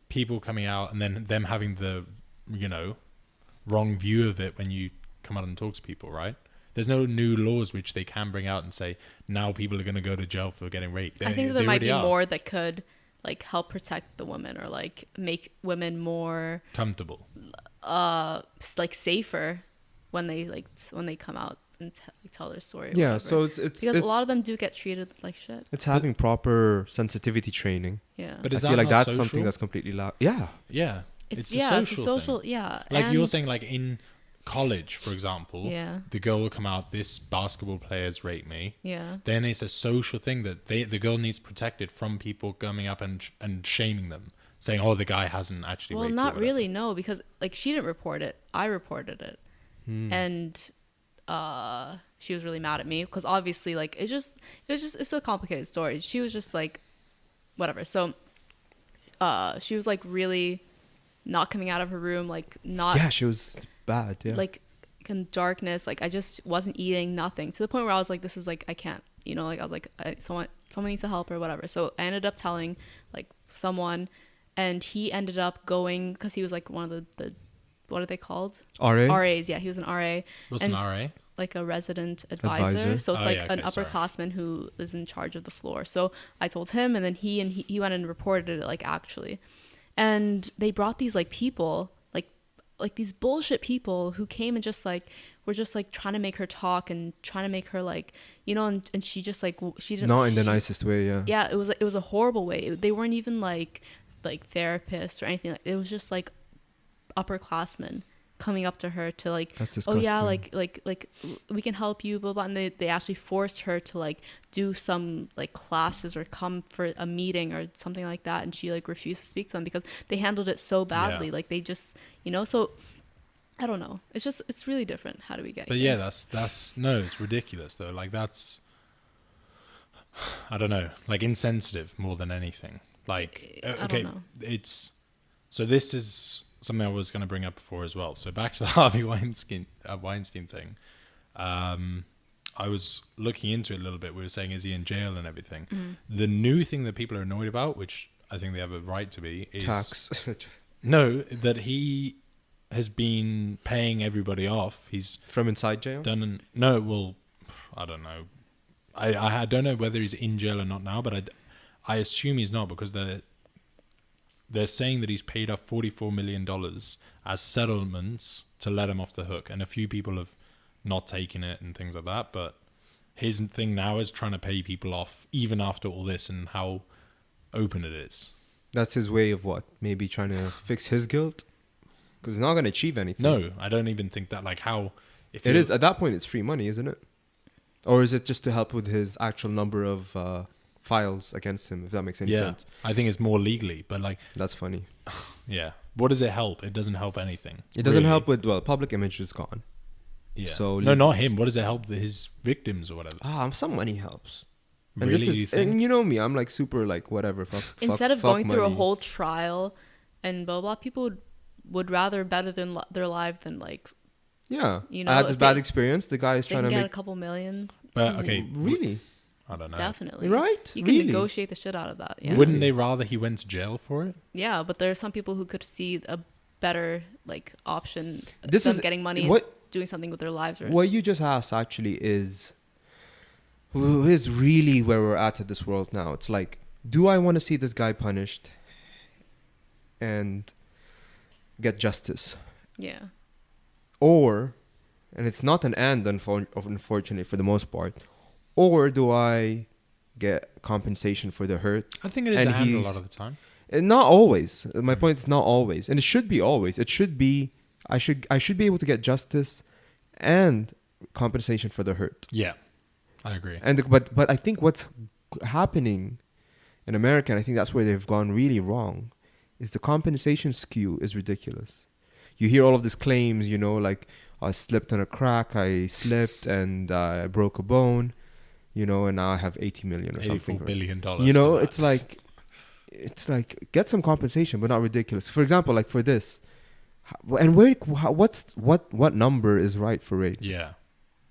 B: people coming out and then them having the, you know, wrong view of it when you come out and talk to people, right? There's no new laws which they can bring out and say, now people are going to go to jail for getting raped.
A: I think there might be more that could like help protect the women or like make women more
B: comfortable,
A: like safer when they come out and tell their story.
C: Yeah, so it's
A: because a lot of them do get treated like shit.
C: It's having proper sensitivity training.
A: Yeah,
B: but
C: I feel like that's social? Something that's completely loud. Yeah,
A: it's a social thing. Yeah,
B: like you're saying, like in college, for example, the girl will come out, this basketball player's raped me. Yeah. Then it's a social thing that the girl needs protected from people coming up and shaming them, saying, oh, the guy hasn't actually raped her.
A: Well, not really, no, because like she didn't report it. I reported it. And she was really mad at me because obviously like it's a complicated story. She was just like whatever. So she was like really not coming out of her room, like not
C: she was bad. Yeah,
A: like in darkness. Like I just wasn't eating, nothing, to the point where I was like, this is like I can't, you know, like I was like someone needs to help her, whatever. So I ended up telling like someone, and he ended up going because he was like one of the what are they called? RAs. Yeah, he was an RA.
B: What's an RA?
A: Like a resident advisor. So it's like an
B: sorry.
A: upperclassman who is in charge of the floor. So I told him, and then he went and reported it, like actually. And they brought these like people, like these bullshit people who came and just like were just like trying to make her talk and trying to make her like, you know, and she just like she didn't,
C: not in the nicest way.
A: Yeah, it was a horrible way. They weren't even like therapists or anything. Like it was just like upperclassmen coming up to her to like, oh yeah, like we can help you, blah blah. And they actually forced her to like do some like classes or come for a meeting or something like that, and she like refused to speak to them because they handled it so badly. Like they just, you know, so I don't know. It's really different. How do we get?
B: But here? Yeah, that's no, it's ridiculous though. Like that's, I don't know, like insensitive more than anything. Like okay, it's so this is something I was going to bring up before as well. So back to the Harvey Weinstein thing. I was looking into it a little bit. We were saying, is he in jail and everything? The new thing that people are annoyed about, which I think they have a right to be, is
C: tax.
B: No, that he has been paying everybody off. He's
C: from inside jail.
B: Well, I don't know. I don't know whether he's in jail or not now, but I assume he's not, because they're saying that he's paid off $44 million as settlements to let him off the hook. And a few people have not taken it and things like that. But his thing now is trying to pay people off even after all this and how open it is.
C: That's his way of what? Maybe trying to fix his guilt? Because he's not going to achieve anything.
B: No, I don't even think that. Like how...
C: It is, at that point, it's free money, isn't it? Or is it just to help with his actual number of... files against him, if that makes any sense.
B: I think it's more legally, but like...
C: That's funny.
B: Yeah. What does it help? It doesn't help anything.
C: It doesn't help with, well, public image is gone.
B: Yeah.
C: So
B: no, not him. What does it help his victims or whatever?
C: Some money helps.
B: And really, you think?
C: And you know me, I'm like super like whatever.
A: Instead of going through a whole trial and blah blah, people would rather better than their life than like...
C: Yeah.
A: You know,
C: I had this bad experience. The guy is trying to make...
A: a couple millions.
B: But okay.
C: Really?
B: I don't know.
A: Definitely.
C: Right?
A: You can negotiate the shit out of that. Yeah.
B: Wouldn't they rather he went to jail for it?
A: Yeah, but there are some people who could see a better like option.
C: This is
A: getting money and doing something with their lives. Or
C: what you just asked actually is really where we're at this world now. It's like, do I want to see this guy punished and get justice?
A: Yeah.
C: Or, and it's not an and, unfortunately, for the most part. Or do I get compensation for the hurt?
B: I think it is a lot of the time.
C: Not always. My point is not always. And it should be always. It should be, I should be able to get justice and compensation for the hurt.
B: Yeah, I agree.
C: But I think what's happening in America, and I think that's where they've gone really wrong, is the compensation skew is ridiculous. You hear all of these claims, you know, like, I slipped on a crack, I slipped and I broke a bone. You know, and now I have 80 million or something.
B: $84 billion.
C: You know, it's like get some compensation, but not ridiculous. For example, like for this, and what number is right for rape?
B: Yeah.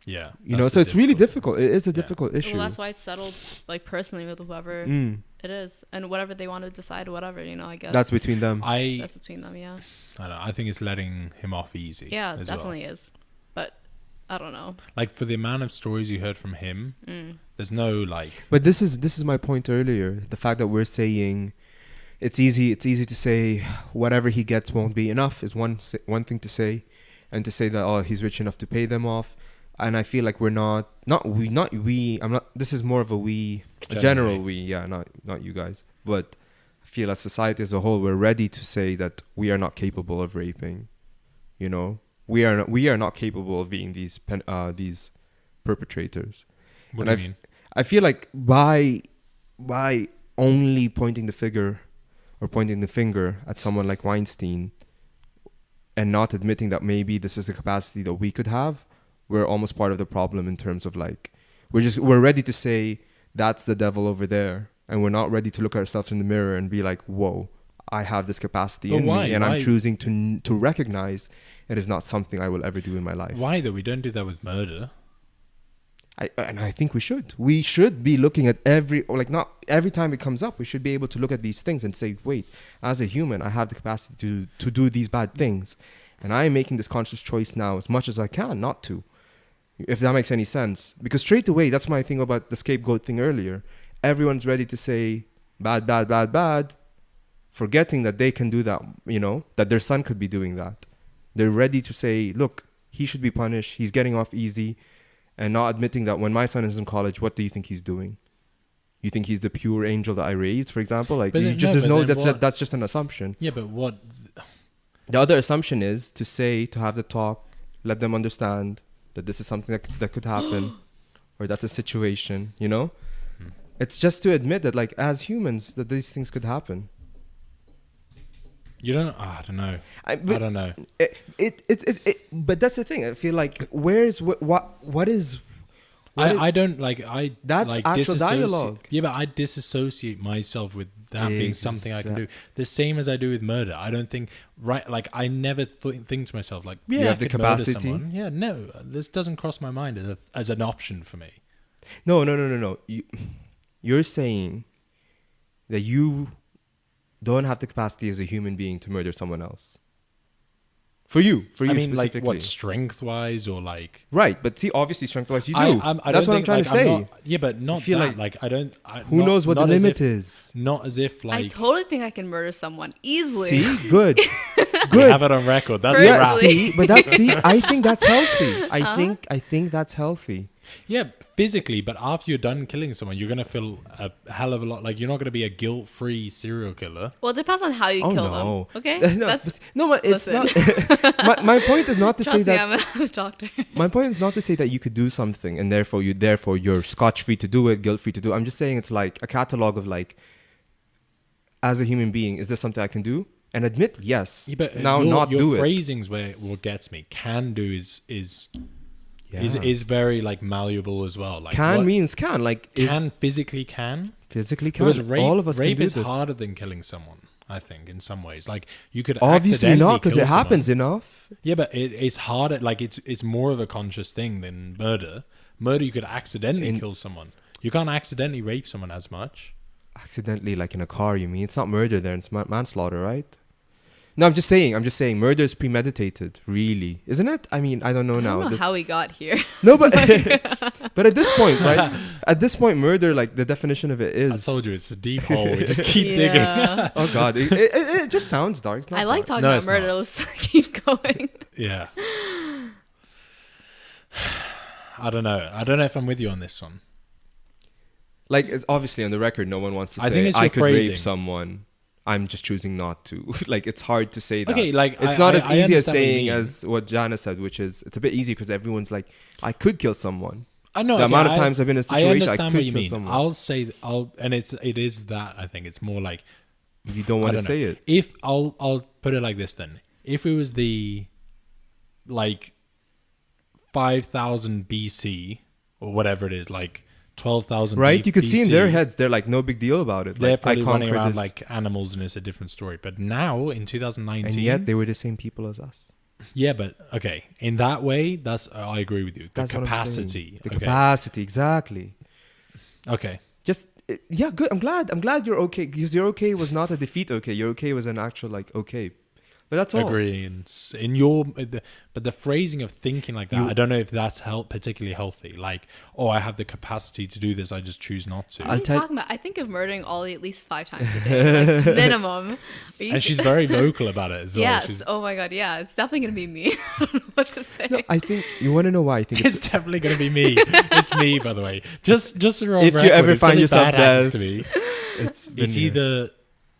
C: You know, so it's really difficult. It is a difficult issue.
A: Well, that's why it's settled like personally with whoever it is, and whatever they want to decide, whatever, you know. I guess
C: that's between them.
A: That's between them. Yeah.
B: I don't know. I think it's letting him off easy.
A: Yeah, it definitely is. But I don't know. Like
B: for the amount of stories you heard from him, there's no like.
C: But this is my point earlier. The fact that we're saying it's easy to say whatever he gets won't be enough is one thing to say, and to say that he's rich enough to pay them off. And I feel like we're not we. I'm not. This is more of a general we. Yeah, not you guys. But I feel as society as a whole, we're ready to say that we are not capable of raping. You know. We are not capable of being these perpetrators.
B: What do you mean?
C: I feel like by only pointing the finger at someone like Weinstein and not admitting that maybe this is a capacity that we could have, we're almost part of the problem in terms of like we're ready to say that's the devil over there, and we're not ready to look at ourselves in the mirror and be like, whoa, I have this capacity in me, and I'm choosing to recognize it is not something I will ever do in my life.
B: Why though? We don't do that with murder.
C: I think we should. We should be looking at not every time it comes up, we should be able to look at these things and say, wait, as a human, I have the capacity to do these bad things. And I am making this conscious choice now as much as I can not to. If that makes any sense. Because straight away, that's my thing about the scapegoat thing earlier. Everyone's ready to say bad, bad, bad, bad, forgetting that they can do that, that their son could be doing that. They're ready to say, look, he should be punished. He's getting off easy. And not admitting that when my son is in college, what do you think he's doing? You think he's the pure angel that I raised, for example? Like, that's just an assumption.
B: Yeah, but what?
C: The other assumption is to have the talk, let them understand that this is something that could happen, or that's a situation, It's just to admit that, like, as humans, that these things could happen.
B: You don't. I don't know. I don't know.
C: But that's the thing. I feel like what is.
B: I don't like.
C: That's
B: like
C: actual dialogue.
B: Yeah, but I disassociate myself with that being something I can do. The same as I do with murder. I don't think Like I never think to myself like, yeah, you have the capacity. Murder someone. Yeah, no, this doesn't cross my mind as an option for me.
C: No. You're saying that you don't have the capacity as a human being to murder someone else. For you
B: I mean,
C: specifically.
B: Like what, strength-wise or like?
C: Right, but see, obviously strength-wise you do. That's what I'm trying to say.
B: But not that. Like I don't.
C: Who knows what the limit is?
B: Not as if like.
A: I totally think I can murder someone easily.
C: See, good.
B: We have it on record. That's
C: yeah. See, I think that's healthy. I think that's healthy.
B: Yeah, physically, but after you're done killing someone, you're going to feel a hell of a lot. Like, you're not going to be a guilt-free serial killer.
A: Well, it depends on how you kill them. Okay?
C: But it's not. my point is not to say that.
A: I'm a doctor.
C: My point is not to say that you could do something and therefore you're scotch-free to do it, guilt-free to do it. I'm just saying it's like a catalog of like, as a human being, is this something I can do? And admit yes. Yeah, but now not do it.
B: Your phrasing's where what gets me. Can do is very like malleable as well. Like
C: means can. Like
B: physically can.
C: Physically can.
B: Because
C: all of us can do this.
B: Rape is harder than killing someone, I think, in some ways. Like you could
C: obviously not, because it happens enough.
B: Yeah, but it's harder. Like it's more of a conscious thing than murder. Murder, you could accidentally kill someone. You can't accidentally rape someone as much.
C: Accidentally, like in a car, you mean? It's not murder there. It's manslaughter, right? No, I'm just saying murder is premeditated, really, isn't it? I mean, I don't know now.
A: I don't know how we got here.
C: No, but but at this point, right? At this point, murder, like the definition of it is.
B: I told you it's a deep hole. We just keep digging.
C: Oh God, it just sounds dark. It's not
A: dark. Like talking about murder. Let's keep going.
B: Yeah. I don't know if I'm with you on this one.
C: Like, it's obviously on the record, no one wants to say
B: think it's
C: I could
B: phrasing.
C: rape someone. I'm just choosing not to. Like, it's hard to say that.
B: Okay, like
C: it's not as easy as saying as what Janna said, which is it's a bit easy because everyone's like, I could kill someone.
B: I know.
C: The amount of times I've been in a situation, I could kill someone.
B: And it is that. I think it's more like
C: you don't want to say it.
B: If I'll put it like this then. If it was the like 5,000 BC or whatever it is, like 12,000
C: right? You could
B: BC,
C: see in their heads, they're like, no big deal about it.
B: They're
C: like,
B: probably running around like animals and it's a different story. But now, in 2019...
C: And yet, they were the same people as us.
B: Yeah, but, okay. In that way, I agree with you. The capacity.
C: The capacity, exactly.
B: Okay.
C: Just, yeah, good. I'm glad you're okay. Because your okay was not a defeat okay. Your okay was an actual, like, okay. But that's all.
B: Agree. But the phrasing of thinking like that, I don't know if that's particularly healthy. Like, oh, I have the capacity to do this, I just choose not to.
A: What are you talking about? I think of murdering Olly at least 5 times a day, like minimum.
B: And she's very vocal about it as well.
A: Yes. Oh my God. Yeah. It's definitely gonna be me. I don't know what to say.
C: No, I think you want to know why I think
B: it's definitely gonna be me. It's me, by the way. Just so
C: if you ever find yourself dead,
B: to me, it's either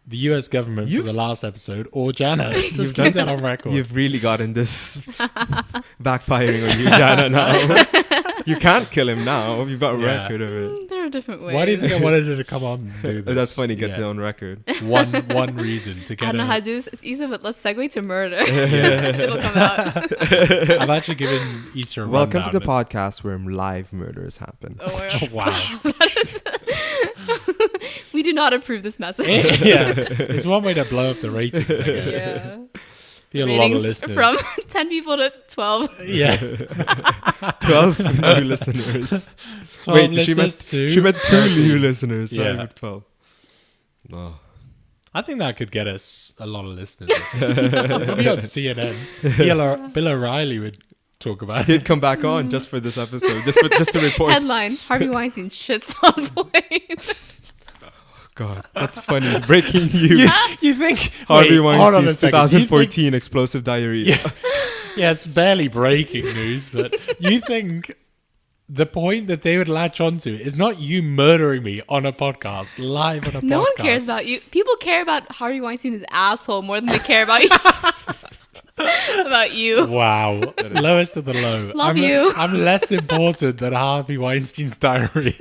B: the US government for the last episode or Janna. Just keep that on record.
C: You've really gotten this backfiring on you, Janna, now. You can't kill him now. You've got a
B: Yeah.
C: record of it.
A: There are different ways.
B: Why do you think I wanted her to come on and do this?
C: That's funny. Get it on record.
B: One reason to
A: I
B: get
A: don't know how
B: her.
A: to do this. It's easy, but let's segue to murder.
B: Yeah.
A: It'll come out.
B: I've actually given Issa a
C: Welcome to the
B: rundown,
C: podcast where live murders happen.
A: Oh my god.
B: Wow.
A: That is- we do not approve this message.
B: Yeah, it's one way to blow up the ratings, I guess.
A: Yeah.
B: Be a lot of
A: Ratings
B: listeners.
A: from 10 people to 12.
B: Yeah.
C: 12 new listeners.
B: 12
C: Wait,
B: listeners
C: she meant two
B: 13.
C: new listeners, not
B: Yeah.
C: even 12. No.
B: I think that could get us a lot of listeners. We'll be on CNN. Bill O'Reilly would talk about it.
C: He'd come back on just for this episode, just to report.
A: Headline: Harvey Weinstein shits on plane.
C: God, that's funny. Breaking news.
B: You think
C: Harvey
B: wait, hold on a
C: Weinstein's
B: second. You think-
C: 2014 explosive diarrhea.
B: Yeah, it's barely breaking news, but you think the point that they would latch onto is not you murdering me on a podcast, live on a podcast.
A: No one cares about you. People care about Harvey Weinstein's asshole more than they care about you. About you.
B: Wow. Lowest of the low.
A: Love you.
B: I'm less important than Harvey Weinstein's diarrhea.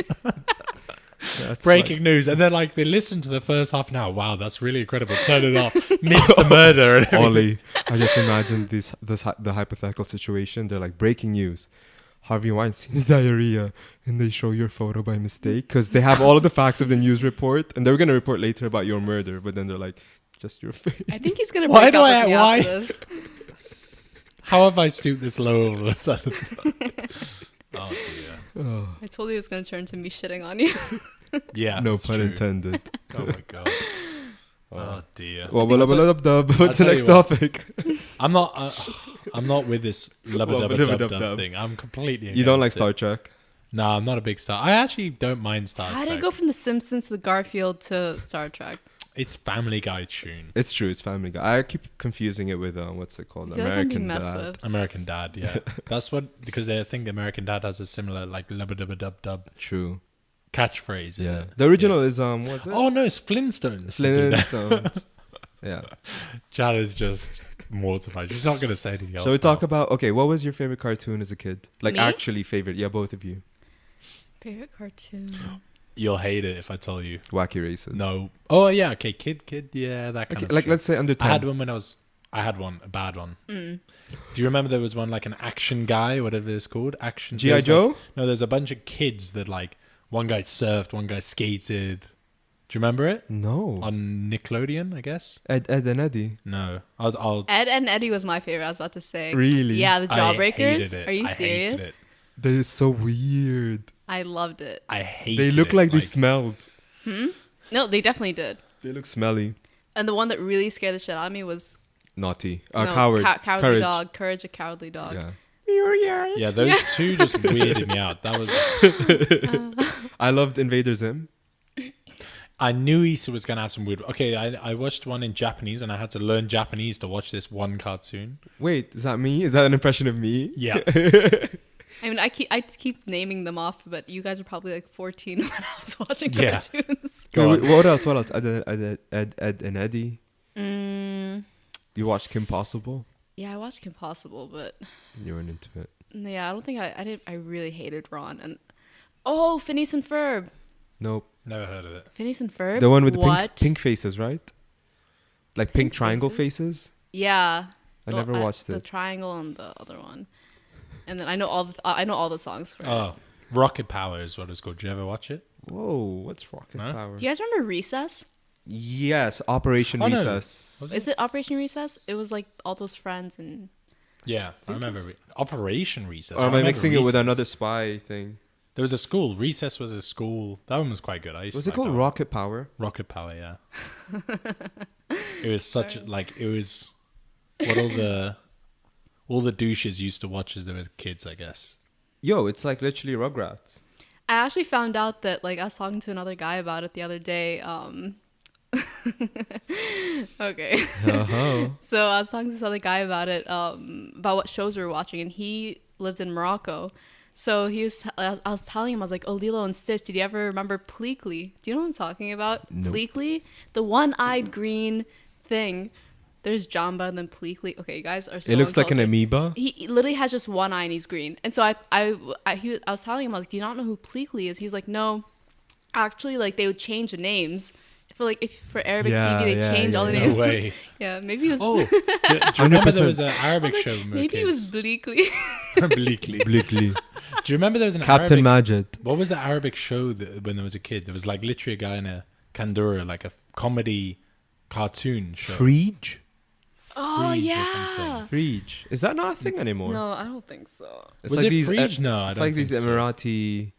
C: That's
B: Breaking news. And then like they listen to the first half an hour. Wow, that's really incredible. Turn it off. Miss the murder. And
C: like,
B: everything.
C: Ollie, I just imagine the hypothetical situation. They're like, breaking news. Harvey Weinstein's diarrhea, and they show your photo by mistake because they have all of the facts of the news report, and they're gonna report later about your murder. But then they're like, just your face.
A: I think he's gonna
B: Why
A: break
B: do
A: up
B: I-
A: with me
B: why-
A: after this.
B: How have I stooped this low all of a sudden? Oh dear.
C: Oh,
A: I told you it was gonna turn to me shitting on you.
B: Yeah.
C: no
B: that's
C: pun
B: true.
C: intended.
B: Oh my god. Oh dear.
C: Well,
B: I'll tell-
C: what's the
B: tell
C: next
B: you what.
C: topic?
B: I'm not with this lubba dubba dub
C: Lubba-dubba-dub.
B: thing. I'm completely.
C: You don't like
B: against it.
C: Star Trek?
B: No, I'm not a big Star. I actually don't mind Star
A: How
B: Trek.
A: did it go from The Simpsons to Garfield to Star Trek?
B: It's Family Guy tune.
C: It's true. It's Family Guy. I keep confusing it with what's it called?
A: I feel like I'm being
C: American
A: messed
C: Dad.
A: with.
B: American Dad, yeah. That's what, because they think American Dad has a similar like lubba dubba dub dub
C: True.
B: catchphase. isn't
C: Yeah.
B: it?
C: The original is what's it?
B: Oh no, it's Flintstones. that do that.
C: Flintstones. Yeah.
B: Chad is just mortified. She's not going to say anything else.
C: Shall we talk
B: now.
C: about? Okay, what was your favorite cartoon as a kid? Like
A: Me?
C: actually favorite? Yeah, both of you.
A: Favorite cartoon?
B: You'll hate it if I tell you.
C: Wacky Races.
B: No. Oh yeah. Okay. Kid. Yeah. That kind
C: Okay,
B: of.
C: like
B: shit.
C: let's say under
B: I
C: 10.
B: had one when I was. I had one, a bad one.
A: Mm.
B: Do you remember there was one like an action guy, whatever it's called? Action.
C: G.I.
B: there's,
C: Joe?
B: Like, no, there's a bunch of kids that like one guy surfed, one guy skated. Do you remember it?
C: No.
B: On Nickelodeon, I guess.
C: Ed and Eddie.
B: No. I'll
A: Ed and Eddie was my favorite. I was about to say.
C: Really?
A: Yeah, the
B: I hated
A: Jawbreakers.
B: it.
A: Are you
B: I hated
A: serious?
B: it.
C: They're so weird.
A: I loved it.
B: I hated
C: They look
B: it.
C: like they smelled.
A: No, they definitely did.
C: They look smelly.
A: And the one that really scared the shit out of me was
C: Naughty.
A: no,
C: Coward.
A: Cowardly
C: Courage.
A: Dog. Courage, a Cowardly Dog.
C: Yeah.
B: Yeah, those two just weirded me out. That was.
C: I loved Invader Zim.
B: I knew Issa was gonna have some weird. Okay, I watched one in Japanese, and I had to learn Japanese to watch this one cartoon.
C: Wait, is that me? Is that an impression of me?
B: Yeah.
A: I mean, I keep naming them off, but you guys were probably like 14 when I was watching
B: Yeah.
A: cartoons.
B: Go
C: Wait,
B: on.
C: what else? What else? Ed and Eddie.
A: Mm,
C: You watched Kim Possible?
A: yeah, I watched Kim Possible, but
C: You weren't into it.
A: yeah, I don't think I did. I really hated Ron and Phineas and Ferb.
C: Nope.
B: Never heard of it.
A: Phineas and Ferb.
C: The one with the
A: what?
C: pink faces, right? Like pink
A: Pink
C: triangle
A: faces?
C: faces?
A: Yeah.
C: I never watched
A: the
C: it.
A: triangle and the other one, and then I know all the songs. For it.
B: Oh, Rocket Power is what it's called. Did you ever watch it?
C: Whoa, what's Rocket
B: No?
C: Power?
A: Do you guys remember Recess?
C: Yes, Operation
B: Oh, no.
C: Recess.
B: Was
A: Is it Operation Recess? It was like all those friends and
B: Yeah, I remember Operation Recess.
C: Or am I
B: remember
C: mixing it with
B: Recess.
C: another spy thing?
B: There was a school. Recess was a school. That one was quite good. I used
C: Was
B: to
C: it
B: like
C: called
B: that one.
C: Rocket Power?
B: Rocket Power? Yeah. It was such like it was what all the douches used to watch as they were kids, I guess.
C: Yo, it's like literally Rugrats.
A: I actually found out that like I was talking to another guy about it the other day. Okay.
C: Uh-huh.
A: So I was talking to this other guy about it, about what shows we were watching, and he lived in Morocco. So I was telling him, I was like, oh, Lilo and Stitch, did you ever remember Pleakley? Do you know what I'm talking about?
C: Nope.
A: Pleakley? The one-eyed green thing there's Jamba and then Pleakley. Okay, you guys are so
C: It looks like an
A: uncultured.
C: amoeba.
A: He literally has just one eye and he's green. And so I was telling him, I was like, do you not know who Pleakley is? He's like, no. Actually, like, they would change the names. For Arabic
C: Yeah,
A: TV, they
C: yeah,
A: change all the
C: yeah.
A: names.
B: No way.
A: Yeah, maybe it was...
B: Oh, do you remember there
C: 100%.
B: was an Arabic show when we were
A: maybe it was
B: kids?
A: Bleakley.
B: Bleakly.
C: Bleakly.
B: Do you remember there was an
C: Captain
B: Arabic...
C: Majid.
B: What was the Arabic show when there was a kid? There was like literally a guy in a kandura, like a comedy cartoon show.
C: Frege?
A: Oh,
B: Frege or
A: yeah.
B: something.
C: Frege. Is that not a thing anymore?
A: No, I don't think so.
C: It's
B: Was
C: like
B: it
C: these,
B: Frege? No, I
C: it's
B: don't
C: like these
B: think so.
C: Emirati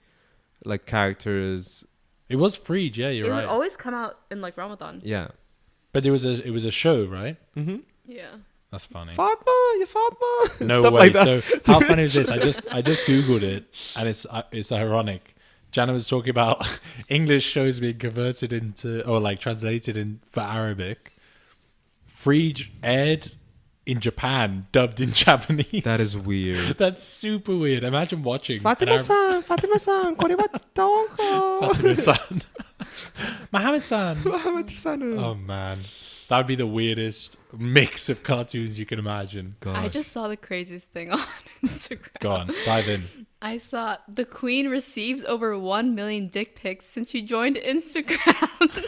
C: like characters.
B: It was Frege, yeah, you're
A: It
B: right.
A: would always come out in like Ramadan.
C: Yeah.
B: But it was a show, right?
C: Mm-hmm.
A: Yeah.
B: That's funny.
C: Fatma, you Fatma.
B: No
C: Stuff
B: way.
C: like that.
B: So how funny is this? I just googled it, and it's ironic. Janna was talking about English shows being converted into or like translated in for Arabic. Frege aired in Japan, dubbed in Japanese.
C: That is weird.
B: That's super weird. Imagine watching
C: Fatima-san, Fatima-san, koriwatonko.
B: Fatima-san, Mohammed-san.
C: Fatima-san.
B: Oh man, that would be the weirdest mix of cartoons you can imagine.
C: God.
A: I just saw the craziest thing on Instagram.
B: Go on, dive in.
A: I saw the Queen receives over 1 million dick pics since she joined Instagram.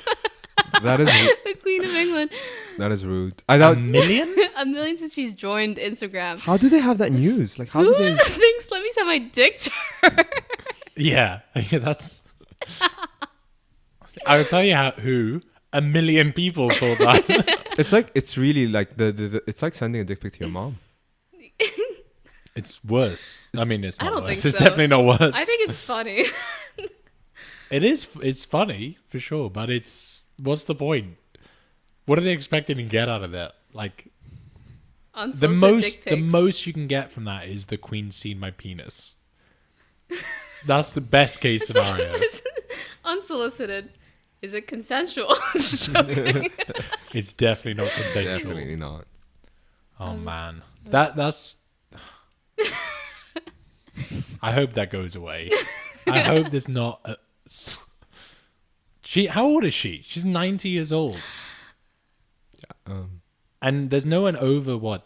C: That is
A: The Queen of England.
C: that is rude. I
B: A
C: doubt.
B: million?
A: 1 million since she's joined Instagram.
C: How do they have that news? Like how
A: Who
C: do they?
A: thinks let me send my dick to her?
B: Yeah, that's. I'll tell you who 1 million people thought that.
C: It's really like the it's like sending a dick pic to your mom.
B: It's worse. I mean, it's
A: I
B: not
A: don't
B: worse.
A: think
B: It's
A: so.
B: definitely not worse.
A: I think it's funny.
B: It is. It's funny for sure, but what's the point? What are they expecting to get out of that? Like the most you can get from that is the Queen seen my penis. That's the best case scenario.
A: Unsolicited. Is it consensual? Just joking.
B: It's definitely not consensual.
C: Definitely not.
B: Oh man, that's. I hope that goes away. I hope there's not. How old is she? She's 90 years old, and there's no one over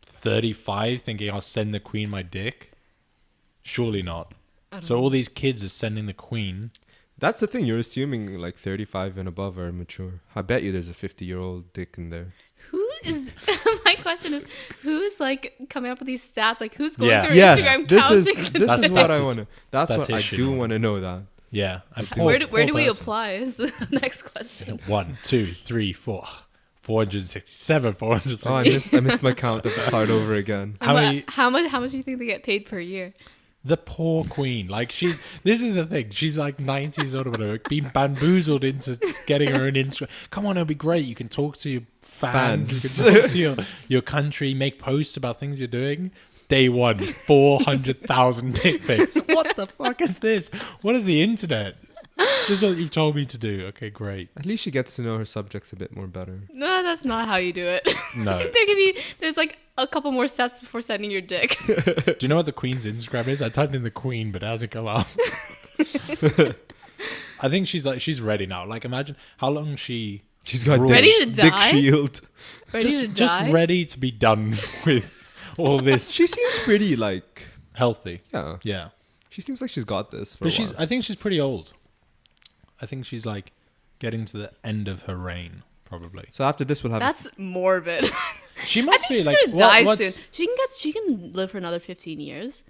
B: 35 thinking I'll send the Queen my dick. Surely not. So all these kids are sending the Queen.
C: That's the thing. You're assuming like 35 and above are mature. I bet you there's a 50-year-old dick in there.
A: Who is? My question is, who's like coming up with these stats? Like, who's going
B: Yeah.
A: through
C: Yes,
A: Instagram
C: this
A: counting?
C: is
B: That's
C: what I
B: statis-
C: want to. That's what I
B: statistician.
C: do want to know. That
B: Yeah. And
A: Where do
B: poor
A: we
B: person.
A: apply? Is the next question.
B: 1, 2, 3, 4, 467, 460.
C: oh, I missed my count. I have to start over again.
B: How many?
A: How much do you think they get paid per year?
B: The poor Queen. Like this is the thing. She's like 90 years old or whatever, being bamboozled into getting her own Instagram. Come on, it'll be great. You can talk to your fans. You can talk to your country, make posts about things you're doing. Day 1, 400,000 dick pics. What the fuck is this? What is the internet? This is what you've told me to do. Okay, great.
C: At least she gets to know her subjects a bit more better.
A: No, that's not how you do it.
B: No.
A: There's like a couple more steps before sending your dick.
B: Do you know what the Queen's Instagram is? I typed in the Queen, but it hasn't come up. I think she's ready now. Like, imagine how long she's
C: got
B: ruled.
A: Ready to
C: dick
A: die?
C: shield.
A: Ready to
B: just
A: die?
B: ready to be done with all this.
C: She seems pretty like
B: Healthy.
C: yeah.
B: Yeah.
C: She seems like she's got this. For
B: But
C: a while.
B: I think she's pretty old. I think she's like getting to the end of her reign, probably.
C: So after this, we'll have.
A: That's morbid.
B: She
A: I
B: must
A: think
B: be
A: she's
B: like
A: gonna die
B: what's
A: soon. She can live for another 15 years.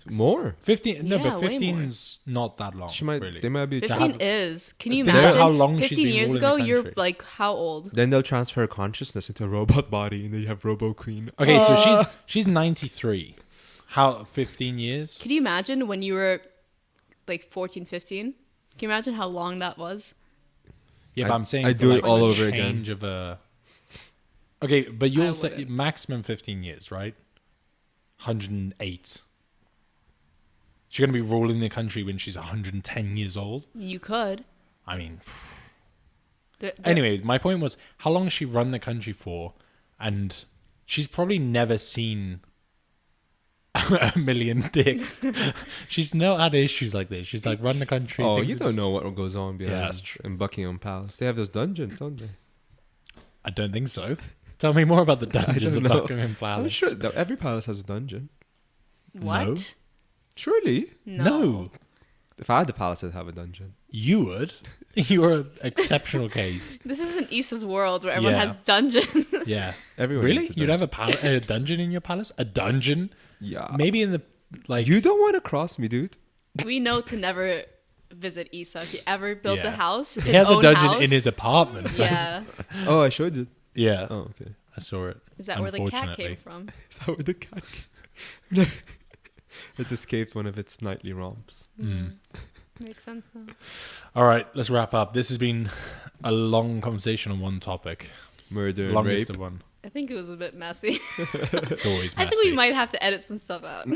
C: more.
B: 15? No,
A: Yeah,
B: but
A: way more.
B: 15's not that long.
C: She might.
B: Really.
C: They might be.
A: 15 is. Can you
B: Do you know
A: imagine?
B: how long she's
A: 15
B: been
A: years
B: ruling the
A: ago, you're
B: country?
A: like how old?
C: Then they'll transfer her consciousness into a robot body, and then you have Robo Queen.
B: Okay, so she's 93. How 15 years?
A: Can you imagine when you were like 14, 15? Can you imagine how long that was?
B: Yeah, but I'm saying
C: I'd
B: for,
C: do it
B: like,
C: all
B: the
C: over again.
B: change of a. Okay, but you'll say
A: wouldn't.
B: maximum 15 years, right? 108. She's gonna be ruling the country when she's 110 years old.
A: You could.
B: I mean,
A: There-
B: anyway, my point was how long has she run the country for, and she's probably never seen a million dicks. She's not had issues like this. She's like run the country.
C: Oh,
B: things
C: you
B: are
C: don't
B: just-
C: know what goes on behind
B: Yeah, that's true.
C: in Buckingham Palace. They have those dungeons, don't they?
B: I don't think so. Tell me more about the dungeons of
C: don't know.
B: Buckingham
C: I'm
B: Palace.
C: sure every palace has a dungeon.
A: What?
B: No.
C: Surely.
B: No.
C: If I had the palace, I'd have a dungeon.
B: You would. You're an exceptional case.
A: This isn't Issa's world where everyone
B: Yeah.
A: has dungeons.
B: Yeah.
C: Everyone
B: Really?
C: needs a
B: You'd
C: dungeon.
B: have a dungeon in your palace? A dungeon?
C: Yeah.
B: Maybe in the like.
C: You don't want to cross me, dude.
A: We know to never visit Issa. If he ever builds
B: Yeah.
A: a house,
B: He has a dungeon in his apartment.
A: Yeah.
C: Oh, I showed you.
B: Yeah.
C: Oh, okay.
B: I saw it.
A: Is that where the cat
B: Unfortunately.
A: came from?
C: Is that where the cat? It escaped one of its nightly romps.
A: Makes sense though.
B: All right, let's wrap up. This has been a long conversation on one topic.
C: Murder and
B: Longest
C: rape.
B: of one.
A: I think it was a bit messy.
B: It's always messy.
A: I think we might have to edit some stuff out.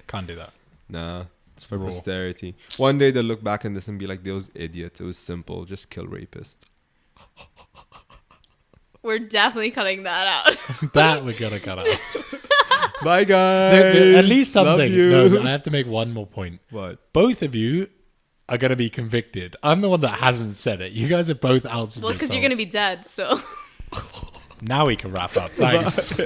B: Can't do that.
C: Nah, it's for
B: Raw.
C: posterity. One day they'll look back on this and be like, "Those idiots. It was simple. Just kill rapists."
A: We're definitely cutting that out.
B: That we're gonna cut out.
C: Bye, guys.
B: At least
C: Love
B: something.
C: you.
B: No, I have to make one more point.
C: What?
B: Both of you are gonna be convicted. I'm the one that hasn't said it. You guys are both out.
A: Well, because you're going to be dead, so.
B: Now we can wrap up. Thanks.